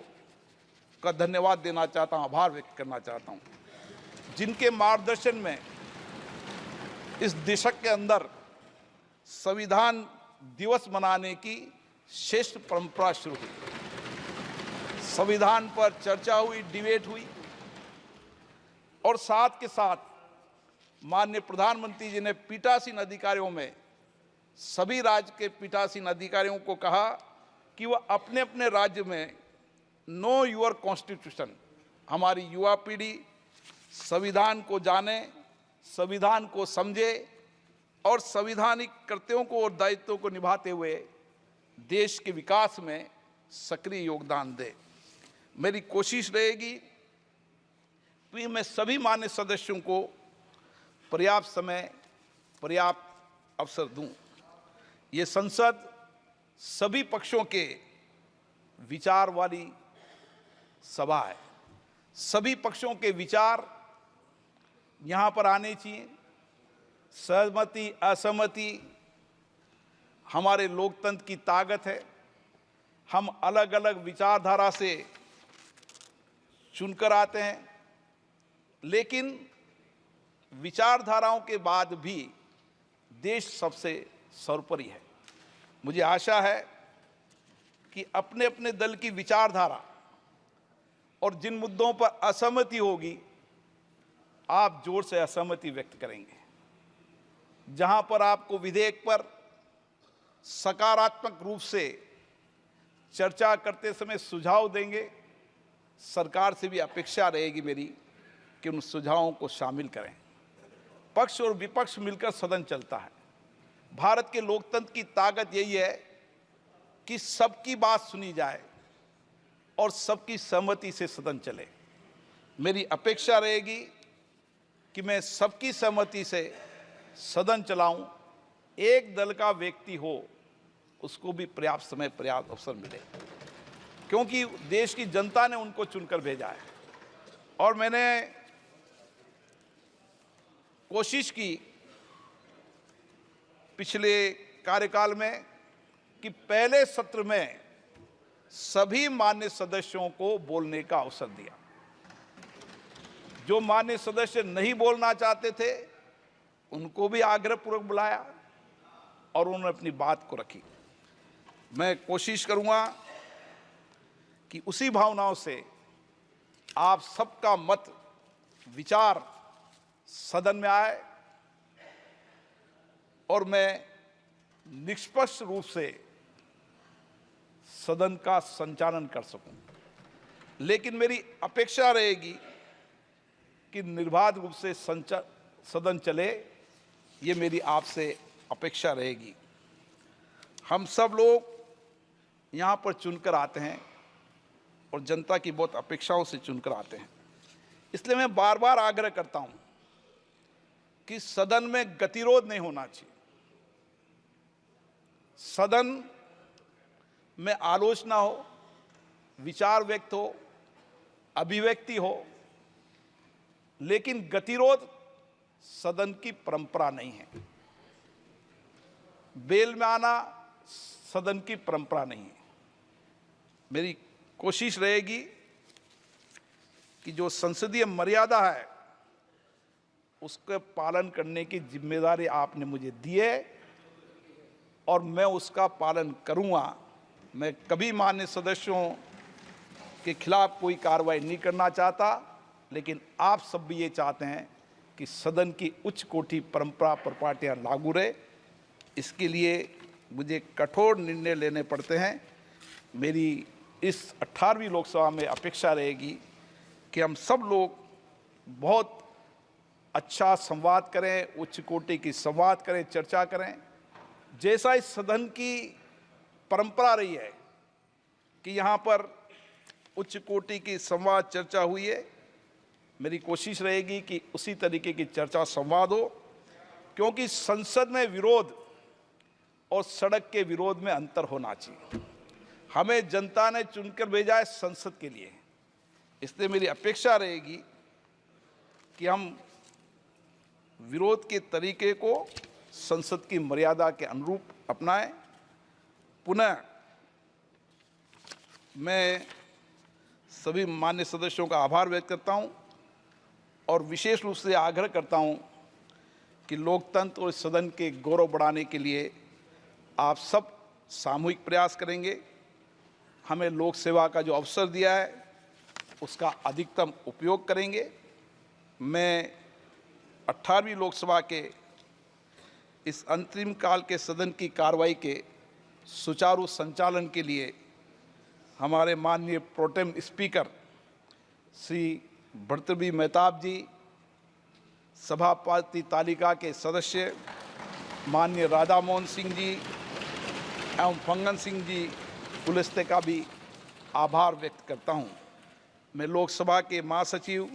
का धन्यवाद देना चाहता हूं, आभार व्यक्त करना चाहता हूं, जिनके मार्गदर्शन में इस दशक के अंदर संविधान दिवस मनाने की श्रेष्ठ परंपरा शुरू हुई। संविधान पर चर्चा हुई, डिबेट हुई और साथ के साथ माननीय प्रधानमंत्री जी ने पीठासीन अधिकारियों में सभी राज्य के पीठासीन अधिकारियों को कहा कि वह अपने अपने राज्य में नो योर कॉन्स्टिट्यूशन, हमारी युवा पीढ़ी संविधान को जाने, संविधान को समझे और संवैधानिक कर्तव्यों को और दायित्वों को निभाते हुए देश के विकास में सक्रिय योगदान दे। मेरी कोशिश रहेगी कि मैं सभी मान्य सदस्यों को पर्याप्त समय, पर्याप्त अवसर दूं। ये संसद सभी पक्षों के विचार वाली सभा है। सभी पक्षों के विचार यहाँ पर आने चाहिए। सहमति असहमति हमारे लोकतंत्र की ताकत है। हम अलग अलग विचारधारा से चुनकर आते हैं, लेकिन विचारधाराओं के बाद भी देश सबसे सर्वोपरि है। मुझे आशा है कि अपने अपने दल की विचारधारा और जिन मुद्दों पर असहमति होगी, आप जोर से असहमति व्यक्त करेंगे। जहां पर आपको विधेयक पर सकारात्मक रूप से चर्चा करते समय सुझाव देंगे, सरकार से भी अपेक्षा रहेगी मेरी कि उन सुझावों को शामिल करें। पक्ष और विपक्ष मिलकर सदन चलता है। भारत के लोकतंत्र की ताकत यही है कि सबकी बात सुनी जाए और सबकी सहमति से सदन चले। मेरी अपेक्षा रहेगी कि मैं सबकी सहमति से सदन चलाऊं। एक दल का व्यक्ति हो, उसको भी पर्याप्त समय, पर्याप्त अवसर मिले, क्योंकि देश की जनता ने उनको चुनकर भेजा है। और मैंने कोशिश की पिछले कार्यकाल में कि पहले सत्र में सभी मान्य सदस्यों को बोलने का अवसर दिया। जो मान्य सदस्य नहीं बोलना चाहते थे, उनको भी आग्रहपूर्वक बुलाया और उन्होंने अपनी बात को रखी। मैं कोशिश करूंगा कि उसी भावनाओं से आप सबका मत, विचार सदन में आए और मैं निष्पक्ष रूप से सदन का संचालन कर सकूं। लेकिन मेरी अपेक्षा रहेगी कि निर्बाध रूप से सदन चले, ये मेरी आपसे अपेक्षा रहेगी। हम सब लोग यहाँ पर चुनकर आते हैं और जनता की बहुत अपेक्षाओं से चुनकर आते हैं। इसलिए मैं बार बार आग्रह करता हूँ कि सदन में गतिरोध नहीं होना चाहिए। सदन में आलोचना हो, विचार व्यक्त हो, अभिव्यक्ति हो, लेकिन गतिरोध सदन की परंपरा नहीं है। बेल में आना सदन की परंपरा नहीं है। मेरी कोशिश रहेगी कि जो संसदीय मर्यादा है उसके पालन करने की जिम्मेदारी आपने मुझे दी है और मैं उसका पालन करूंगा। मैं कभी मान्य सदस्यों के खिलाफ कोई कार्रवाई नहीं करना चाहता, लेकिन आप सब भी ये चाहते हैं कि सदन की उच्च कोटि परंपरा प्रपाटियाँ लागू रहे। इसके लिए मुझे कठोर निर्णय लेने पड़ते हैं। मेरी इस 18वीं लोकसभा में अपेक्षा रहेगी कि हम सब लोग बहुत अच्छा संवाद करें, उच्च कोटि की संवाद करें, चर्चा करें। जैसा इस सदन की परंपरा रही है कि यहाँ पर उच्च कोटि की संवाद चर्चा हुई है, मेरी कोशिश रहेगी कि उसी तरीके की चर्चा संवाद हो, क्योंकि संसद में विरोध और सड़क के विरोध में अंतर होना चाहिए। हमें जनता ने चुनकर भेजा है संसद के लिए, इसलिए मेरी अपेक्षा रहेगी कि हम विरोध के तरीके को संसद की मर्यादा के अनुरूप अपनाएं। पुनः मैं सभी मान्य सदस्यों का आभार व्यक्त करता हूं और विशेष रूप से आग्रह करता हूं कि लोकतंत्र और इस सदन के गौरव बढ़ाने के लिए आप सब सामूहिक प्रयास करेंगे। हमें लोक सेवा का जो अवसर दिया है उसका अधिकतम उपयोग करेंगे। मैं 18वीं लोकसभा के इस अंतरिम काल के सदन की कार्रवाई के सुचारू संचालन के लिए हमारे माननीय प्रोटेम स्पीकर श्री भर्तृहरि मेहताब जी, सभापति तालिका के सदस्य माननीय राधा मोहन सिंह जी एवं फंगन सिंह जी पुलिस्ते का भी आभार व्यक्त करता हूं। मैं लोकसभा के महासचिव,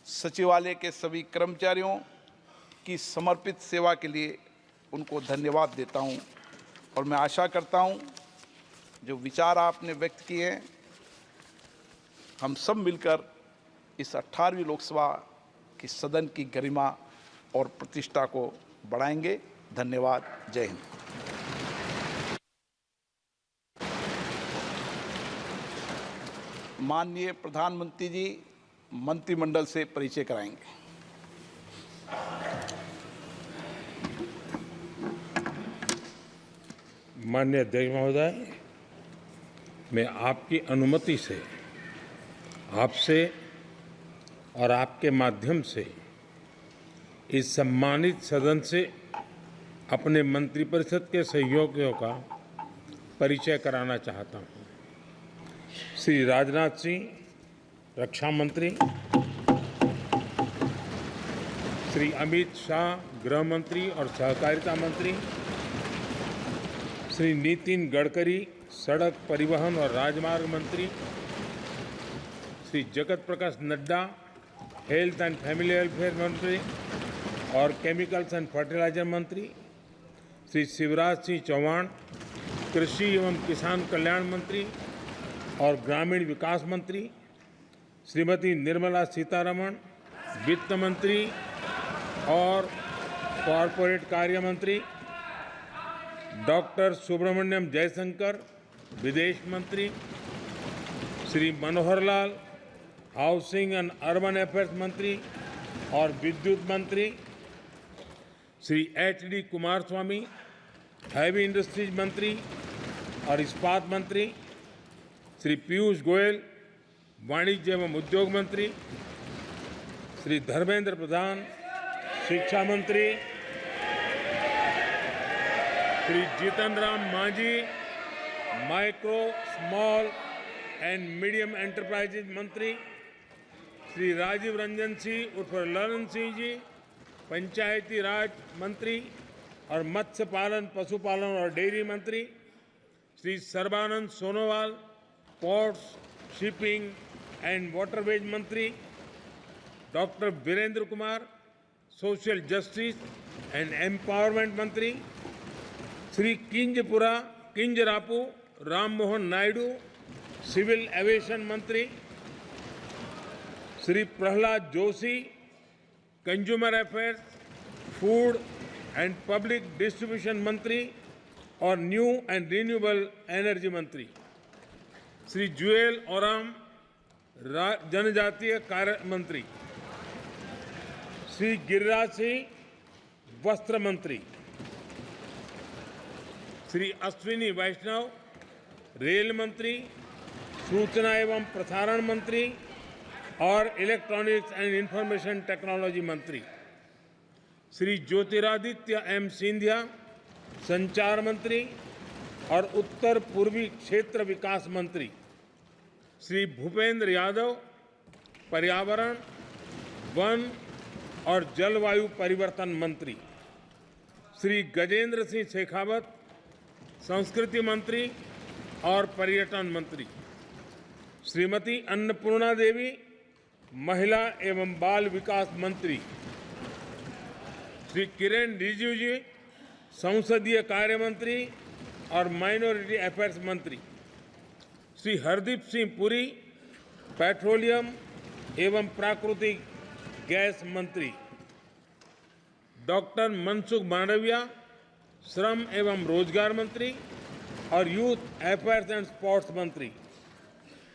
सचिवालय के सभी कर्मचारियों की समर्पित सेवा के लिए उनको धन्यवाद देता हूं और मैं आशा करता हूं जो विचार आपने व्यक्त किए हैं हम सब मिलकर इस 18वीं लोकसभा की सदन की गरिमा और प्रतिष्ठा को बढ़ाएंगे। धन्यवाद। जय हिंद। माननीय प्रधानमंत्री जी मंत्रिमंडल से परिचय कराएंगे। माननीय अध्यक्ष महोदय, मैं आपकी अनुमति से आपसे और आपके माध्यम से इस सम्मानित सदन से अपने मंत्रिपरिषद के सहयोगियों का परिचय कराना चाहता हूं। श्री राजनाथ सिंह, रक्षा मंत्री, श्री अमित शाह, गृह मंत्री और सहकारिता मंत्री, श्री नितिन गडकरी, सड़क परिवहन और राजमार्ग मंत्री, Shri Jagat Prakash Nadda, health and family welfare मंत्री और केमिकल्स एंड फर्टिलाइजर मंत्री, श्री शिवराज सिंह चौहान, कृषि एवं किसान कल्याण मंत्री और ग्रामीण विकास मंत्री, श्रीमती निर्मला सीतारमण, वित्त मंत्री और कॉरपोरेट कार्य मंत्री, डॉक्टर सुब्रमण्यम जयशंकर, विदेश मंत्री, Shri Manohar Lal, housing and urban affairs मंत्री और विद्युत मंत्री, Shri H D. Kumaraswamy, heavy industries मंत्री और इस्पात मंत्री, श्री पीयूष गोयल, वाणिज्य एवं उद्योग मंत्री, श्री धर्मेंद्र प्रधान, शिक्षा मंत्री, Shri Jitan Ram Manjhi, micro, small and medium enterprises मंत्री, श्री राजीव रंजन सिंह उर्फ ललन सिंह जी, पंचायती राज मंत्री और मत्स्य पालन, पशुपालन और डेयरी मंत्री, Shri Sarbananda Sonowal, ports, shipping and waterways मंत्री, doctor Virendra Kumar, social justice and empowerment मंत्री, श्री किंजरापू राम मोहन नायडू, सिविल एविएशन मंत्री, Shri Pralhad Joshi, consumer affairs, food and public distribution मंत्री और न्यू एंड रिन्यूएबल एनर्जी मंत्री, श्री जुएल ओराम, जनजातीय कार्य मंत्री, श्री गिरिराज सिंह, वस्त्र मंत्री, श्री अश्विनी वैष्णव, रेल मंत्री, सूचना एवं प्रसारण मंत्री और इलेक्ट्रॉनिक्स एंड इंफॉर्मेशन टेक्नोलॉजी मंत्री, श्री ज्योतिरादित्य एम सिंधिया, संचार मंत्री और उत्तर पूर्वी क्षेत्र विकास मंत्री, श्री भूपेंद्र यादव, पर्यावरण, वन और जलवायु परिवर्तन मंत्री, श्री गजेंद्र सिंह शेखावत, संस्कृति मंत्री और पर्यटन मंत्री, श्रीमती अन्नपूर्णा देवी, महिला एवं बाल विकास मंत्री, श्री किरण रिजिजू जी, संसदीय कार्य मंत्री और माइनॉरिटी अफेयर्स मंत्री, श्री हरदीप सिंह पुरी, पेट्रोलियम एवं प्राकृतिक गैस मंत्री, डॉक्टर मनसुख मांडविया, श्रम एवं रोजगार मंत्री और यूथ अफेयर्स एंड स्पोर्ट्स मंत्री,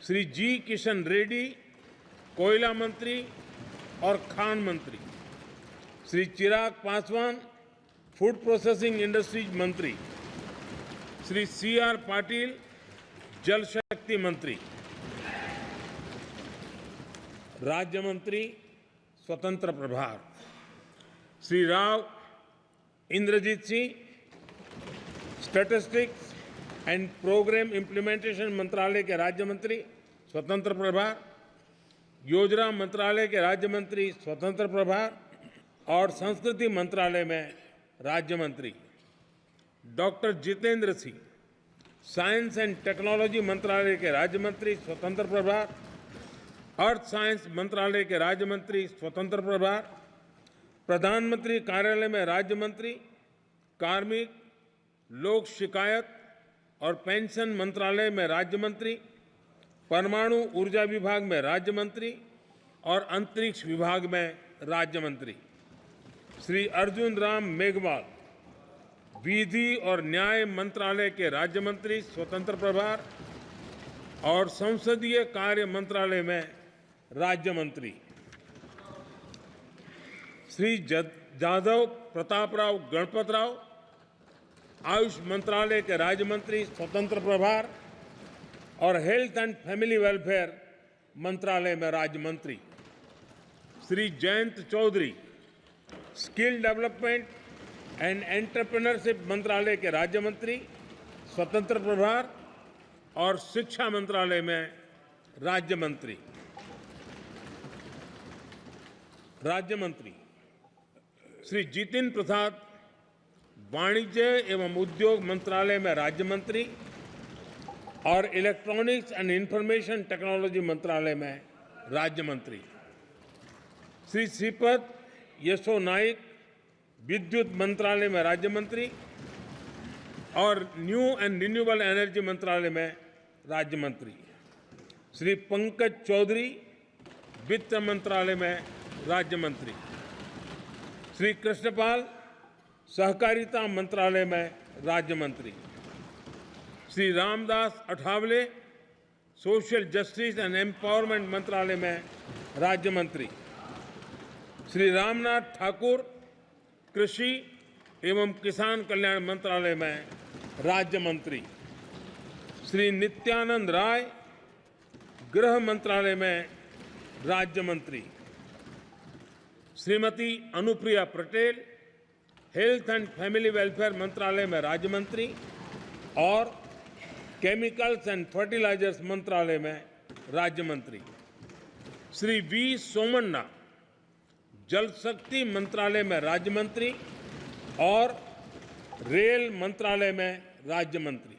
श्री जी किशन रेड्डी, कोयला मंत्री और खान मंत्री, Shri Chirag Paswan, food processing industries मंत्री, श्री सी आर पाटिल, जल शक्ति मंत्री। राज्य मंत्री स्वतंत्र प्रभार Shri Rao Inderjit Singh, statistics and programme implementation मंत्रालय के राज्य मंत्री स्वतंत्र प्रभार, योजना मंत्रालय के राज्य मंत्री स्वतंत्र प्रभार और संस्कृति मंत्रालय में राज्य मंत्री। Doctor Jitendra Singh, science and technology मंत्रालय के राज्य मंत्री स्वतंत्र प्रभार, अर्थ साइंस मंत्रालय के राज्य मंत्री स्वतंत्र प्रभार, प्रधानमंत्री कार्यालय में राज्य मंत्री, कार्मिक, लोक शिकायत और पेंशन मंत्रालय में राज्य मंत्री, परमाणु ऊर्जा विभाग में राज्य मंत्री और अंतरिक्ष विभाग में राज्य मंत्री। श्री अर्जुन राम मेघवाल, विधि और न्याय मंत्रालय के राज्य मंत्री स्वतंत्र प्रभार और संसदीय कार्य मंत्रालय में राज्य मंत्री। श्री जाधव प्रतापराव गणपतराव, आयुष मंत्रालय के राज्य मंत्री स्वतंत्र प्रभार और हेल्थ एंड फैमिली वेलफेयर मंत्रालय में राज्य मंत्री। Shri Jayant Chaudhary, skill development and entrepreneurship मंत्रालय के राज्य मंत्री स्वतंत्र प्रभार और शिक्षा मंत्रालय में राज्य मंत्री। राज्य मंत्री श्री जितिन प्रसाद, वाणिज्य एवं उद्योग मंत्रालय में राज्य मंत्री और इलेक्ट्रॉनिक्स एंड इंफॉर्मेशन टेक्नोलॉजी मंत्रालय में राज्य मंत्री। श्री श्रीपद यशो नाइक, विद्युत मंत्रालय में राज्य मंत्री और न्यू एंड रिन्यूएबल एनर्जी मंत्रालय में राज्य मंत्री। श्री पंकज चौधरी, वित्त मंत्रालय में राज्य मंत्री। श्री कृष्णपाल, सहकारिता मंत्रालय में राज्य मंत्री। Shri Ramdas Athawale, social justice and empowerment मंत्रालय में राज्य मंत्री। श्री रामनाथ ठाकुर, कृषि एवं किसान कल्याण मंत्रालय में राज्य मंत्री। श्री नित्यानंद राय, गृह मंत्रालय में राज्य मंत्री। Shrimati Anupriya Patel, health and family welfare मंत्रालय में राज्य मंत्री और केमिकल्स एंड फर्टिलाइजर्स मंत्रालय में राज्य मंत्री। श्री वी सोमन्ना, जल शक्ति मंत्रालय में राज्य मंत्री और रेल मंत्रालय में राज्य मंत्री।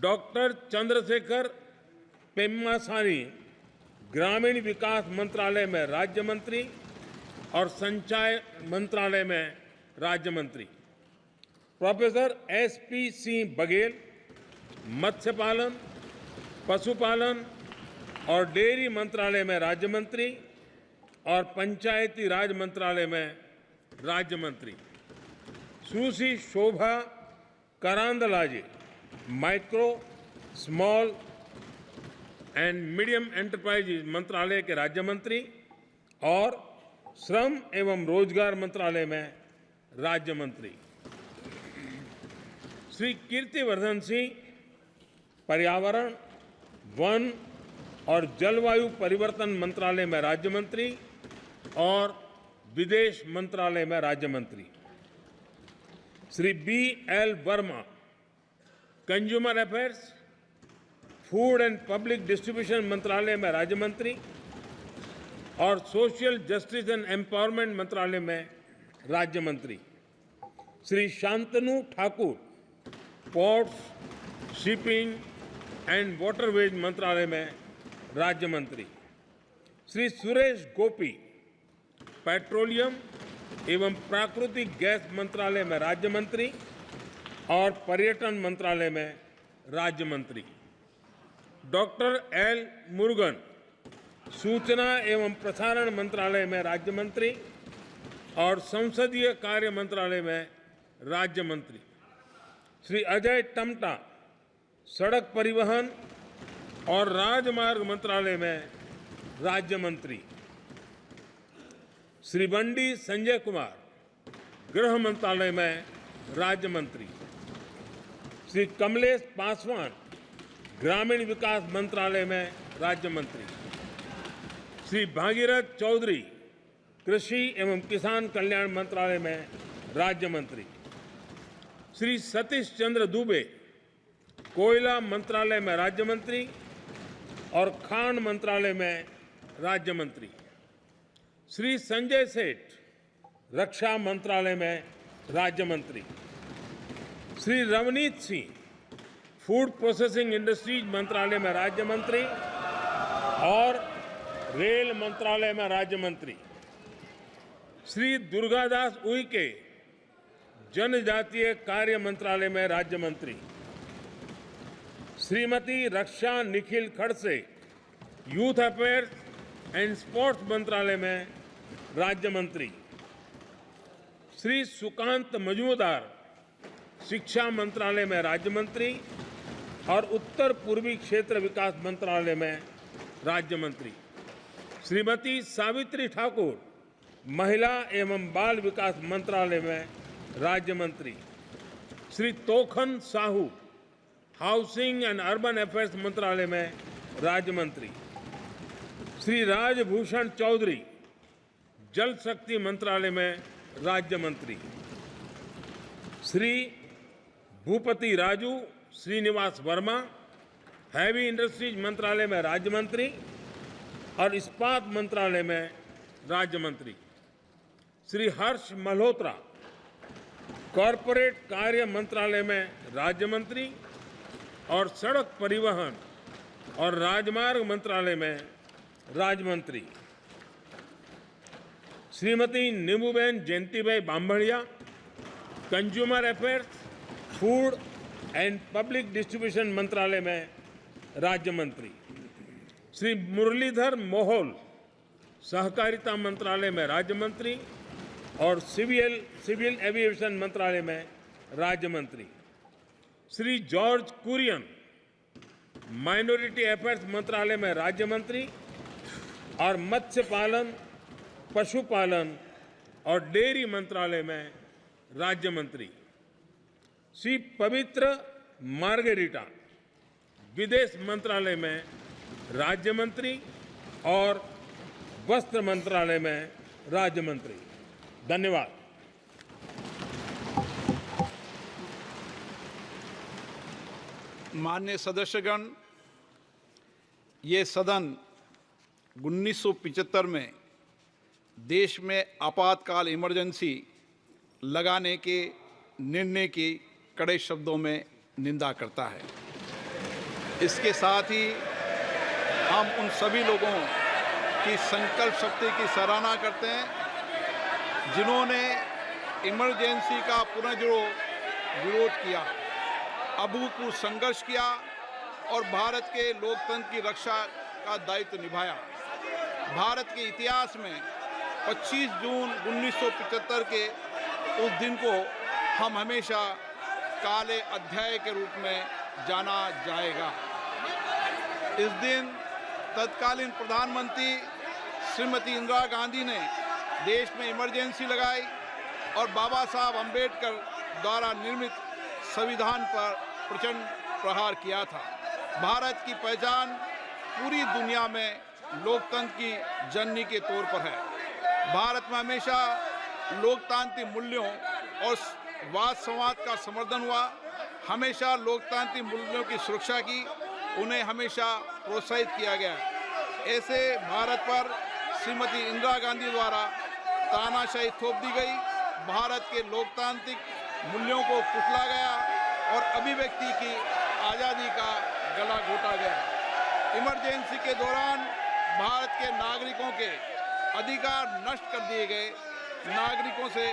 डॉक्टर चंद्रशेखर पेम्मासानी, ग्रामीण विकास मंत्रालय में राज्य मंत्री और संचार मंत्रालय में राज्य मंत्री। प्रोफेसर SP सिंह बघेल, मत्स्य पालन, पशुपालन और डेयरी मंत्रालय में राज्य मंत्री और पंचायती राज मंत्रालय में राज्य मंत्री। Sushri Shobha Karandlaje, micro, small and medium enterprises मंत्रालय के राज्य मंत्री और श्रम एवं रोजगार मंत्रालय में राज्य मंत्री। श्री कीर्तिवर्धन सिंह, पर्यावरण, वन और जलवायु परिवर्तन मंत्रालय में राज्य मंत्री और विदेश मंत्रालय में राज्य मंत्री। Shri BL Verma, consumer affairs, food and public distribution मंत्रालय में राज्य मंत्री और सोशल जस्टिस एंड एम्पावरमेंट मंत्रालय में राज्य मंत्री। Shri Shantanu Thakur, ports, shipping and waterways मंत्रालय में राज्य मंत्री। श्री सुरेश गोपी, पेट्रोलियम एवं प्राकृतिक गैस मंत्रालय में राज्य मंत्री और पर्यटन मंत्रालय में राज्य मंत्री। डॉक्टर L मुरुगन, सूचना एवं प्रसारण मंत्रालय में राज्य मंत्री और संसदीय कार्य मंत्रालय में राज्य मंत्री, श्री अजय टम्टा सड़क परिवहन और राजमार्ग मंत्रालय में राज्य मंत्री, श्री बंडी संजय कुमार गृह मंत्रालय में राज्य मंत्री, श्री कमलेश पासवान ग्रामीण विकास मंत्रालय में राज्य मंत्री, श्री भागीरथ चौधरी कृषि एवं किसान कल्याण मंत्रालय में राज्य मंत्री, श्री सतीश चंद्र दुबे कोयला मंत्रालय में राज्य मंत्री और खान मंत्रालय में राज्य मंत्री, श्री संजय सेठ रक्षा मंत्रालय में राज्य मंत्री, Shri Ravneet Singh food processing industries मंत्रालय में राज्य मंत्री और रेल मंत्रालय में राज्य मंत्री, श्री दुर्गादास उइके जनजातीय कार्य मंत्रालय में राज्य मंत्री, Shrimati Raksha Nikhil Khadse youth affairs and sports मंत्रालय में राज्य मंत्री, श्री सुकांत मजूमदार शिक्षा मंत्रालय में राज्य मंत्री और उत्तर पूर्वी क्षेत्र विकास मंत्रालय में राज्य मंत्री, श्रीमती सावित्री ठाकुर महिला एवं बाल विकास मंत्रालय में राज्य मंत्री, Shri Tokhan Sahu housing and urban affairs मंत्रालय में राज्य मंत्री, श्री राजभूषण चौधरी जल शक्ति मंत्रालय में राज्य मंत्री, श्री भूपति राजू श्रीनिवास वर्मा हैवी इंडस्ट्रीज मंत्रालय में राज्य मंत्री और इस्पात मंत्रालय में राज्य मंत्री, श्री हर्ष मल्होत्रा कॉरपोरेट कार्य मंत्रालय में राज्य मंत्री और सड़क परिवहन और राजमार्ग मंत्रालय में राज्य मंत्री, Shrimati Nimuben Jayantibhai Bambhaniya consumer affairs food and public distribution मंत्रालय में राज्य मंत्री, श्री मुरलीधर मोहोल सहकारिता मंत्रालय में राज्य मंत्री और सिविल एविएशन मंत्रालय में राज्य मंत्री, Shri George Kurian minority affairs मंत्रालय में राज्य मंत्री और मत्स्य पालन पशुपालन और डेयरी मंत्रालय में राज्य मंत्री, श्री पवित्र मार्गेरिटा विदेश मंत्रालय में राज्य मंत्री और वस्त्र मंत्रालय में राज्य मंत्री। धन्यवाद। माननीय सदस्यगण, ये सदन 1975 में देश में आपातकाल इमरजेंसी लगाने के निर्णय की कड़े शब्दों में निंदा करता है। इसके साथ ही हम उन सभी लोगों की संकल्प शक्ति की सराहना करते हैं जिन्होंने इमरजेंसी का पुनर्जोर विरोध किया, अभूतपूर्व संघर्ष किया और भारत के लोकतंत्र की रक्षा का दायित्व निभाया। भारत के इतिहास में 25 जून 1975 के उस दिन को हम हमेशा काले अध्याय के रूप में जाना जाएगा। इस दिन तत्कालीन प्रधानमंत्री श्रीमती इंदिरा गांधी ने देश में इमरजेंसी लगाई और बाबा साहब अंबेडकर द्वारा निर्मित संविधान पर प्रचंड प्रहार किया था। भारत की पहचान पूरी दुनिया में लोकतंत्र की जननी के तौर पर है। भारत में हमेशा लोकतांत्रिक मूल्यों और वाद संवाद का समर्थन हुआ, हमेशा लोकतांत्रिक मूल्यों की सुरक्षा की, उन्हें हमेशा प्रोत्साहित किया गया। ऐसे भारत पर श्रीमती इंदिरा गांधी द्वारा तानाशाही थोप दी गई, भारत के लोकतांत्रिक मूल्यों को कुचला गया और अभिव्यक्ति की आज़ादी का गला घोटा गया। इमरजेंसी के दौरान भारत के नागरिकों के अधिकार नष्ट कर दिए गए, नागरिकों से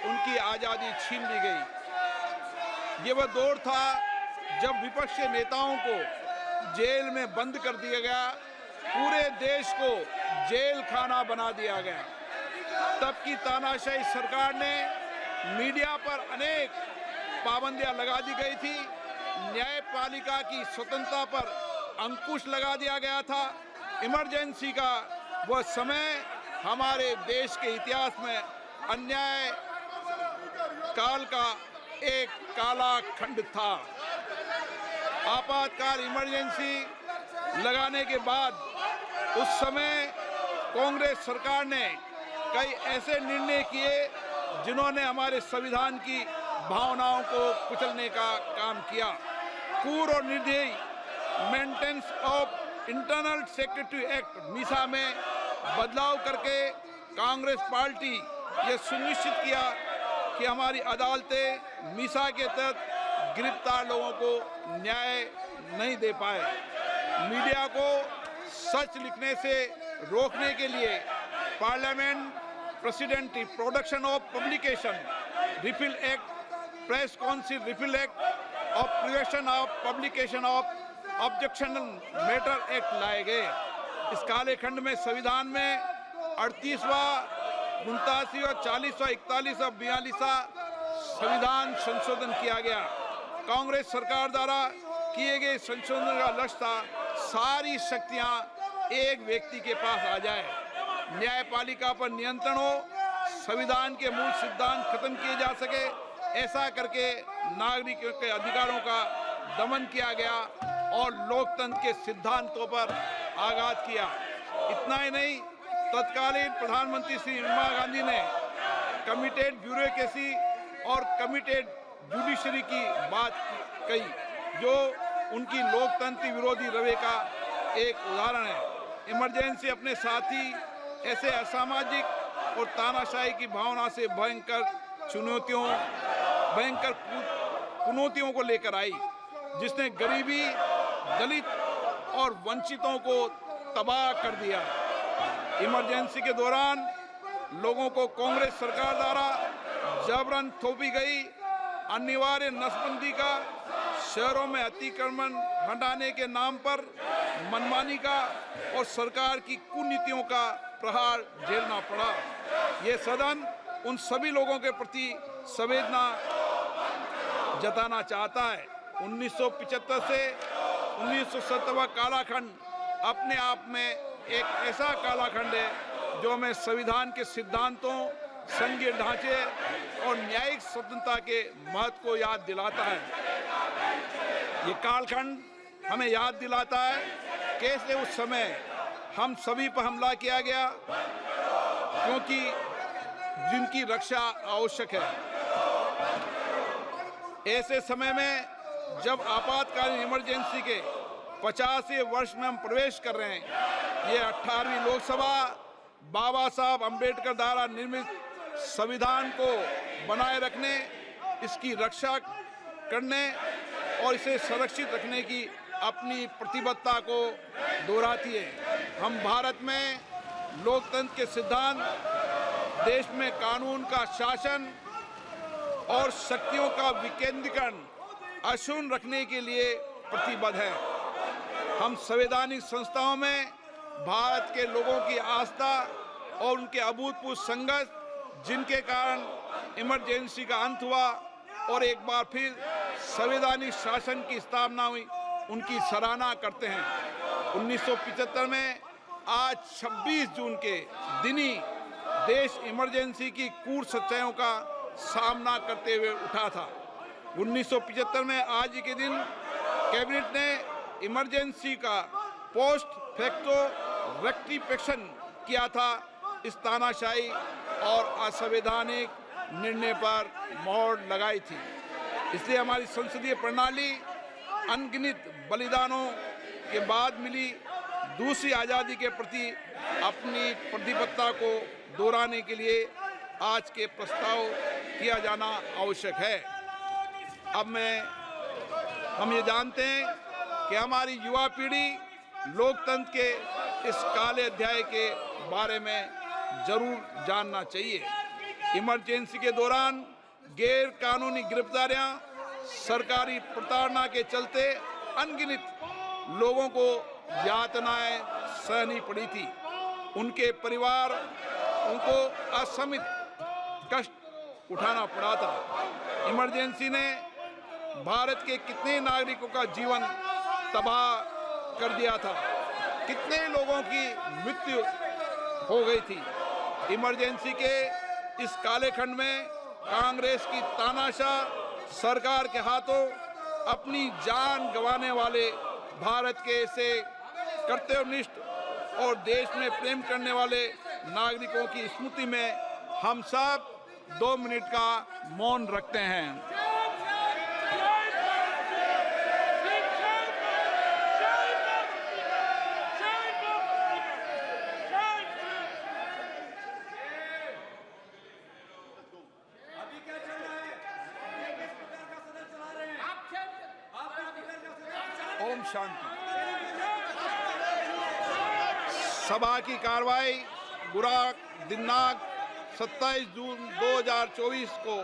उनकी आज़ादी छीन ली गई। ये वह दौर था जब विपक्ष के नेताओं को जेल में बंद कर दिया गया, पूरे देश को जेल खाना बना दिया गया। तब की तानाशाही सरकार ने मीडिया पर अनेक पाबंदियां लगा दी गई थी, न्यायपालिका की स्वतंत्रता पर अंकुश लगा दिया गया था। इमरजेंसी का वह समय हमारे देश के इतिहास में अन्याय काल का एक काला खंड था। आपातकाल इमरजेंसी लगाने के बाद उस समय कांग्रेस सरकार ने कई ऐसे निर्णय किए जिन्होंने हमारे संविधान की भावनाओं को कुचलने का काम किया। पूर्व और निर्दयी maintenance of internal secretary act Misa में बदलाव करके कांग्रेस पार्टी ये सुनिश्चित किया कि हमारी अदालतें मीसा के तहत गिरफ्तार लोगों को न्याय नहीं दे पाए। मीडिया को सच लिखने से रोकने के लिए parliament president production of publication repeal act, press council repeal act और prevention of publication of objectionable matter act लाए गए। इस काले खंड में संविधान में 38वां, 89वां, 40वां, 41वां, 42वां संविधान संशोधन किया गया। कांग्रेस सरकार द्वारा किए गए संशोधन का लक्ष्य था सारी शक्तियां एक व्यक्ति के पास आ जाए, न्यायपालिका पर नियंत्रण हो, संविधान के मूल सिद्धांत खत्म किए जा सके। ऐसा करके नागरिकों के अधिकारों का दमन किया गया और लोकतंत्र के सिद्धांतों पर आघात किया। इतना ही नहीं, तत्कालीन प्रधानमंत्री श्री इंदिरा गांधी ने कमिटेड ब्यूरोक्रेसी और कमिटेड जुडिशरी की बात कही, जो उनकी लोकतंत्र विरोधी रवैये का एक उदाहरण है। इमरजेंसी अपने साथ ही ऐसे असामाजिक और तानाशाही की भावना से भयंकर चुनौतियों को लेकर आई, जिसने गरीबी, दलित और वंचितों को तबाह कर दिया। इमरजेंसी के दौरान लोगों को कांग्रेस सरकार द्वारा जबरन थोपी गई अनिवार्य नसबंदी का, शहरों में अतिक्रमण हटाने के नाम पर मनमानी का और सरकार की कुनीतियों का प्रहार झेलना पड़ा। ये सदन उन सभी लोगों के प्रति संवेदना जताना चाहता है। 1975 से 1970 कालाखंड अपने आप में एक ऐसा कालाखंड है जो हमें संविधान के सिद्धांतों, संघीय ढांचे और न्यायिक स्वतंत्रता के महत्व को याद दिलाता है। ये कालखंड हमें याद दिलाता है कैसे उस समय हम सभी पर हमला किया गया, क्योंकि जिनकी रक्षा आवश्यक है। ऐसे समय में जब आपातकालीन इमरजेंसी के 50वें वर्ष में हम प्रवेश कर रहे हैं, ये 18वीं लोकसभा बाबा साहब अंबेडकर द्वारा निर्मित संविधान को बनाए रखने, इसकी रक्षा करने और इसे संरक्षित रखने की अपनी प्रतिबद्धता को दोहराती है। हम भारत में लोकतंत्र के सिद्धांत, देश में कानून का शासन और शक्तियों का विकेंद्रीकरण अक्षुण्ण रखने के लिए प्रतिबद्ध हैं। हम संवैधानिक संस्थाओं में भारत के लोगों की आस्था और उनके अभूतपूर्व संघर्ष, जिनके कारण इमरजेंसी का अंत हुआ और एक बार फिर संवैधानिक शासन की स्थापना हुई, उनकी सराहना करते हैं। 1975 में आज 26 जून के दिन ही देश इमरजेंसी की क्रूर सच्चाइयों का सामना करते हुए उठा था। 1975 में आज ही के दिन कैबिनेट ने इमरजेंसी का पोस्ट फैक्टो रेक्टिफिकेशन किया था। इस तानाशाही और असंवैधानिक निर्णय पर मोहर लगाई थी। इसलिए हमारी संसदीय प्रणाली अनगिनत बलिदानों के बाद मिली दूसरी आज़ादी के प्रति अपनी प्रतिबद्धता को दोहराने के लिए आज के प्रस्ताव किया जाना आवश्यक है। अब हम ये जानते हैं कि हमारी युवा पीढ़ी लोकतंत्र के इस काले अध्याय के बारे में जरूर जानना चाहिए। इमरजेंसी के दौरान गैर कानूनी गिरफ्तारियां, सरकारी प्रताड़ना के चलते अनगिनत लोगों को यातनाएं सहनी पड़ी थी। उनके परिवार उनको असमित कष्ट उठाना पड़ा था। इमरजेंसी ने भारत के कितने नागरिकों का जीवन तबाह कर दिया था, कितने लोगों की मृत्यु हो गई थी। इमरजेंसी के इस काले खंड में कांग्रेस की तानाशाह सरकार के हाथों अपनी जान गंवाने वाले भारत के ऐसे कर्तव्यनिष्ठ और देश में प्रेम करने वाले नागरिकों की स्मृति में हम सब 2 मिनट का मौन रखते हैं। ओम शांति। सभा की कार्रवाई दिनांक 27 जून 2024 को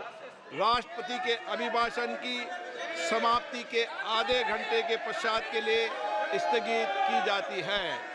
राष्ट्रपति के अभिभाषण की समाप्ति के आधे घंटे के पश्चात के लिए स्थगित की जाती है।